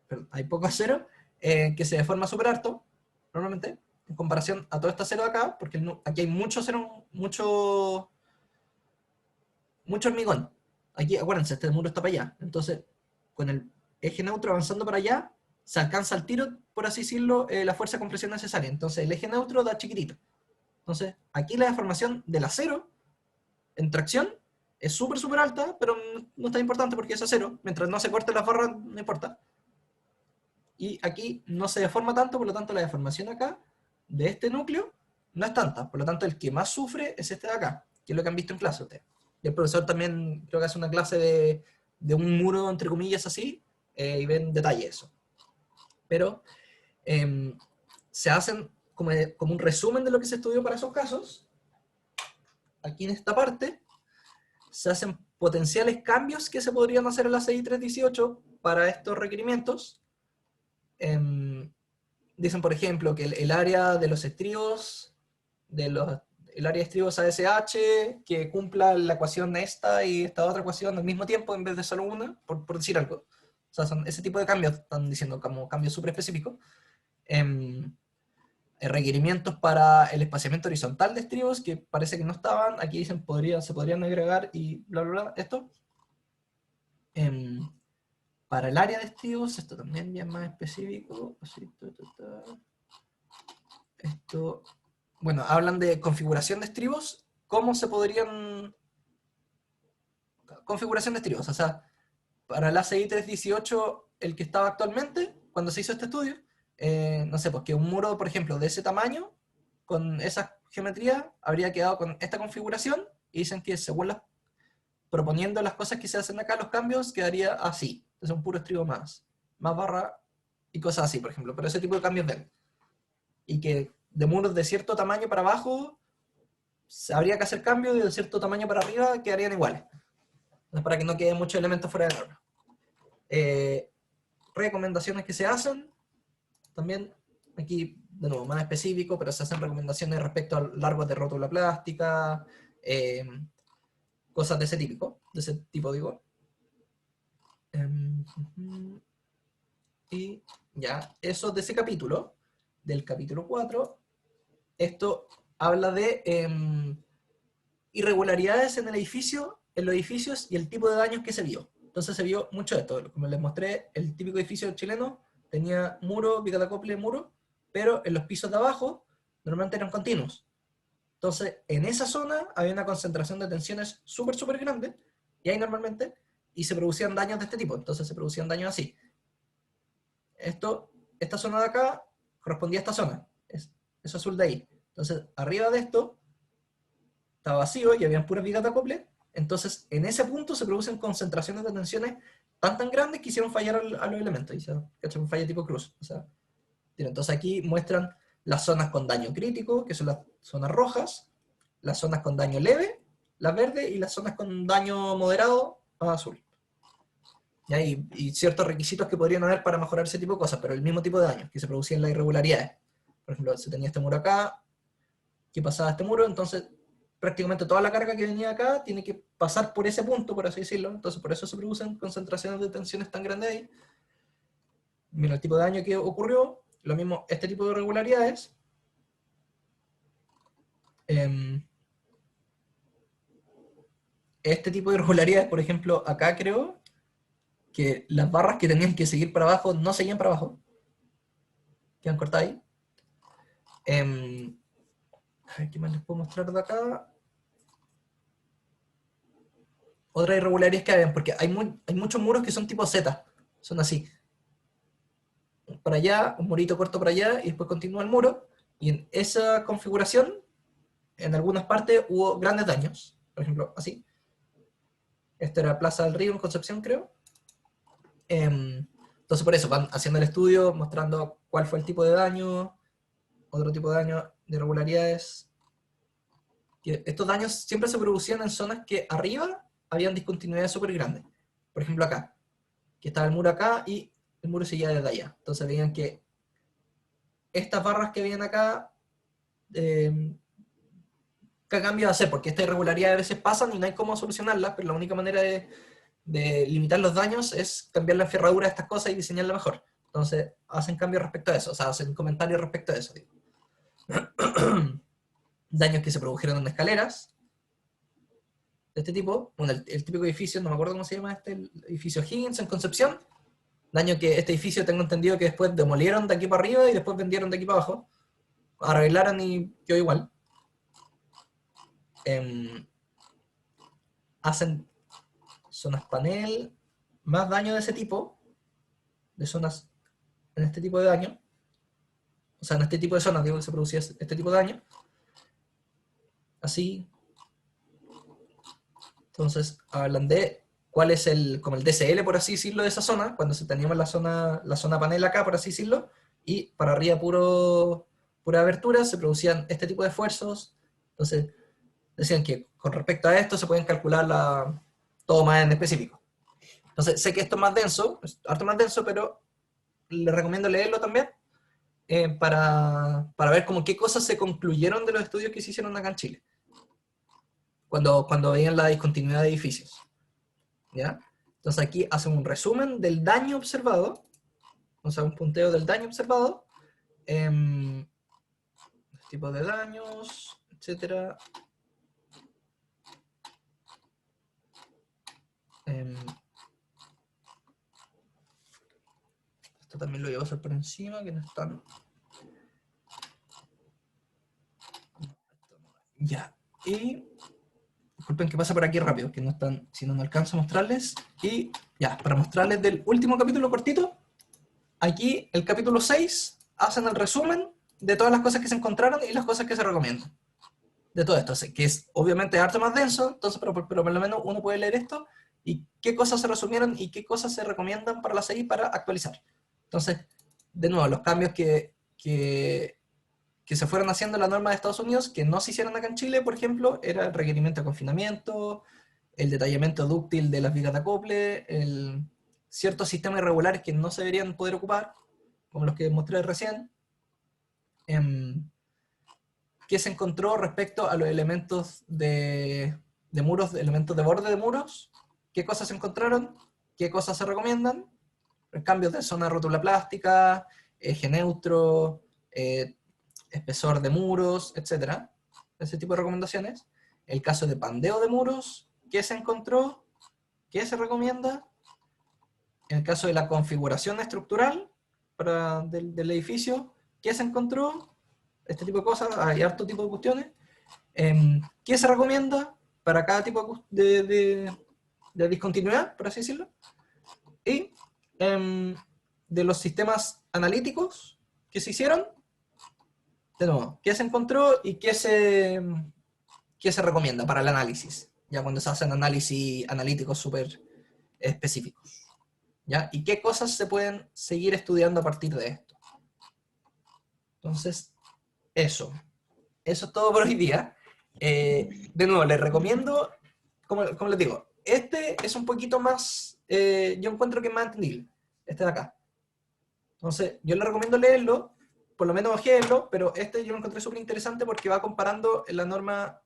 perdón, hay poco acero, que se deforma súper harto, normalmente, en comparación a todo este acero de acá, porque aquí hay mucho acero, mucho hormigón. Aquí, acuérdense, este muro está para allá. Entonces, con el eje neutro avanzando para allá, se alcanza al tiro, por así decirlo, la fuerza de compresión necesaria. Entonces, el eje neutro da chiquitito. Entonces, aquí la deformación del acero en tracción es súper, súper alta, pero no es tan importante porque es acero. Mientras no se corte la barra, no importa. Y aquí no se deforma tanto, por lo tanto, la deformación acá de este núcleo no es tanta. Por lo tanto, el que más sufre es este de acá, que es lo que han visto en clase ustedes. Y el profesor también creo que hace una clase de un muro, entre comillas, así, y ven detalle eso. Pero se hacen como un resumen de lo que se estudió para esos casos. Aquí en esta parte se hacen potenciales cambios que se podrían hacer en la CI 318 para estos requerimientos. Dicen, por ejemplo, que el área de los estribos, el área de estribos ASH, que cumpla la ecuación esta y esta otra ecuación al mismo tiempo en vez de solo una, por decir algo. O sea, son ese tipo de cambios, están diciendo como cambios súper específicos. Requerimientos para el espaciamiento horizontal de estribos, que parece que no estaban, aquí dicen se podrían agregar y bla, bla, bla, esto. Para el área de estribos, esto también ya es más específico. Esto, bueno, hablan de configuración de estribos, cómo se podrían configuración de estribos. O sea, para el ACI 318, el que estaba actualmente, cuando se hizo este estudio, no sé, pues que un muro, por ejemplo, de ese tamaño, con esa geometría, habría quedado con esta configuración, y dicen que según proponiendo las cosas que se hacen acá, los cambios, quedaría así. Entonces un puro estribo más barra y cosas así, por ejemplo. Pero ese tipo de cambios ven. Y que de muros de cierto tamaño para abajo, habría que hacer cambios, y de cierto tamaño para arriba quedarían iguales. Entonces, para que no queden muchos elementos fuera de norma. Recomendaciones que se hacen, también aquí, de nuevo, más específico, pero se hacen recomendaciones respecto a largos de rótula plástica, cosas de ese tipo, digo. Y ya, eso de ese capítulo, del capítulo 4, esto habla de irregularidades en el edificio, en los edificios y el tipo de daños que se vio. Entonces se vio mucho de esto. Como les mostré, el típico edificio chileno tenía muro, viga de acople, muro, pero en los pisos de abajo normalmente eran continuos. Entonces, en esa zona había una concentración de tensiones súper, súper grande, y ahí normalmente, y se producían daños de este tipo. Entonces se producían daños así. Esta zona de acá correspondía a esta zona, eso azul de ahí. Entonces, arriba de esto estaba vacío y habían puras vigas de acople. Entonces, en ese punto se producen concentraciones de tensiones tan grandes que hicieron fallar a los elementos. Hicieron un falla tipo cruz. O sea, entonces aquí muestran las zonas con daño crítico, que son las zonas rojas, las zonas con daño leve, las verdes, y las zonas con daño moderado, azul. Y ciertos requisitos que podrían haber para mejorar ese tipo de cosas, pero el mismo tipo de daños que se producían las irregularidades. Por ejemplo, se tenía este muro acá, que pasaba este muro, entonces prácticamente toda la carga que venía acá tiene que pasar por ese punto, por así decirlo. Entonces por eso se producen concentraciones de tensiones tan grandes ahí. Mira el tipo de daño que ocurrió, lo mismo este tipo de irregularidades. Este tipo de irregularidades, por ejemplo, acá creo que las barras que tenían que seguir para abajo no seguían para abajo, quedan cortadas ahí. A ver, ¿qué más les puedo mostrar de acá? Otras irregularidades que habían, porque hay muchos muros que son tipo Z, son así. Para allá, un murito corto para allá, y después continúa el muro, y en esa configuración, en algunas partes hubo grandes daños, por ejemplo, así. Esta era Plaza del Río en Concepción, creo. Entonces por eso van haciendo el estudio, mostrando cuál fue el tipo de daño, otro tipo de daño, de irregularidades. Que estos daños siempre se producían en zonas que arriba habían discontinuidades súper grandes. Por ejemplo acá, que estaba el muro acá y el muro seguía desde allá. Entonces veían que estas barras que veían acá, ¿qué cambio de hacer? Porque estas irregularidades a veces pasan y no hay cómo solucionarlas, pero la única manera de limitar los daños es cambiar la enferradura de estas cosas y diseñarla mejor. Entonces hacen cambios respecto a eso, o sea, hacen comentarios respecto a eso. Digo. Daños que se produjeron en escaleras de este tipo. Bueno, el típico edificio, no me acuerdo cómo se llama el edificio Higgins en Concepción. Daño que este edificio tengo entendido que después demolieron de aquí para arriba y después vendieron de aquí para abajo. Arreglaron y quedó igual. Hacen zonas panel, más daño de ese tipo, de zonas en este tipo de daño. O sea, en este tipo de zonas, digo que se producía este tipo de daño. Así. Entonces, hablan de cuál es como el DCL, por así decirlo, de esa zona, cuando teníamos la zona panel acá, por así decirlo, y para arriba pura abertura, se producían este tipo de esfuerzos. Entonces, decían que con respecto a esto se pueden calcular todo más en específico. Entonces, sé que esto es más denso, es harto más denso, pero les recomiendo leerlo también, para ver como qué cosas se concluyeron de los estudios que se hicieron acá en Chile, cuando veían la discontinuidad de edificios. ¿Ya? Entonces aquí hacen un resumen del daño observado, o sea, un punteo del daño observado, tipos de daños, etc. Esto también lo voy a pasar por encima, que no están... Ya, y disculpen que pase por aquí rápido, que no están, si no alcanzo a mostrarles. Y ya, para mostrarles del último capítulo cortito, aquí el capítulo 6 hacen el resumen de todas las cosas que se encontraron y las cosas que se recomiendan. De todo esto, que es obviamente harto más denso, entonces, pero por lo menos uno puede leer esto y qué cosas se resumieron y qué cosas se recomiendan para la serie para actualizar. Entonces, de nuevo, los cambios que se fueron haciendo en la norma de Estados Unidos, que no se hicieron acá en Chile, por ejemplo, era el requerimiento de confinamiento, el detallamiento dúctil de las vigas de acople, ciertos sistemas irregulares que no se deberían poder ocupar, como los que mostré recién. ¿Qué se encontró respecto a los elementos de muros, elementos de borde de muros? ¿Qué cosas se encontraron? ¿Qué cosas se recomiendan? Cambios de zona de rótula plástica, eje neutro, espesor de muros, etc. Ese tipo de recomendaciones. El caso de pandeo de muros, ¿qué se encontró? ¿Qué se recomienda? En el caso de la configuración estructural del edificio, ¿qué se encontró? Este tipo de cosas, hay harto tipo de cuestiones. ¿Qué se recomienda para cada tipo de discontinuidad, por así decirlo? Y de los sistemas analíticos que se hicieron, de nuevo, ¿qué se encontró y qué se recomienda para el análisis? Ya cuando se hacen análisis analíticos súper específicos. ¿Ya? ¿Y qué cosas se pueden seguir estudiando a partir de esto? Entonces, eso es todo por hoy día. De nuevo, les recomiendo, como les digo, este es un poquito más, yo encuentro que es más entendible, este de acá. Entonces, yo les recomiendo leerlo, por lo menos ojearlo, pero este yo lo encontré súper interesante porque va comparando la norma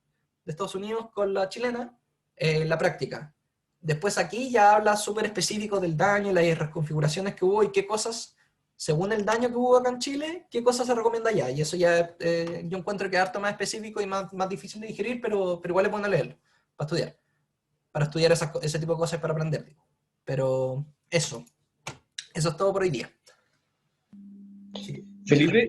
de Estados Unidos con la chilena, la práctica. Después aquí ya habla súper específico del daño, las reconfiguraciones que hubo y qué cosas, según el daño que hubo acá en Chile, qué cosas se recomienda allá. Y eso ya yo encuentro que es harto más específico y más difícil de digerir, pero igual es bueno leerlo, para estudiar. Para estudiar ese tipo de cosas, para aprender. Pero eso es todo por hoy día. Sí. Felipe,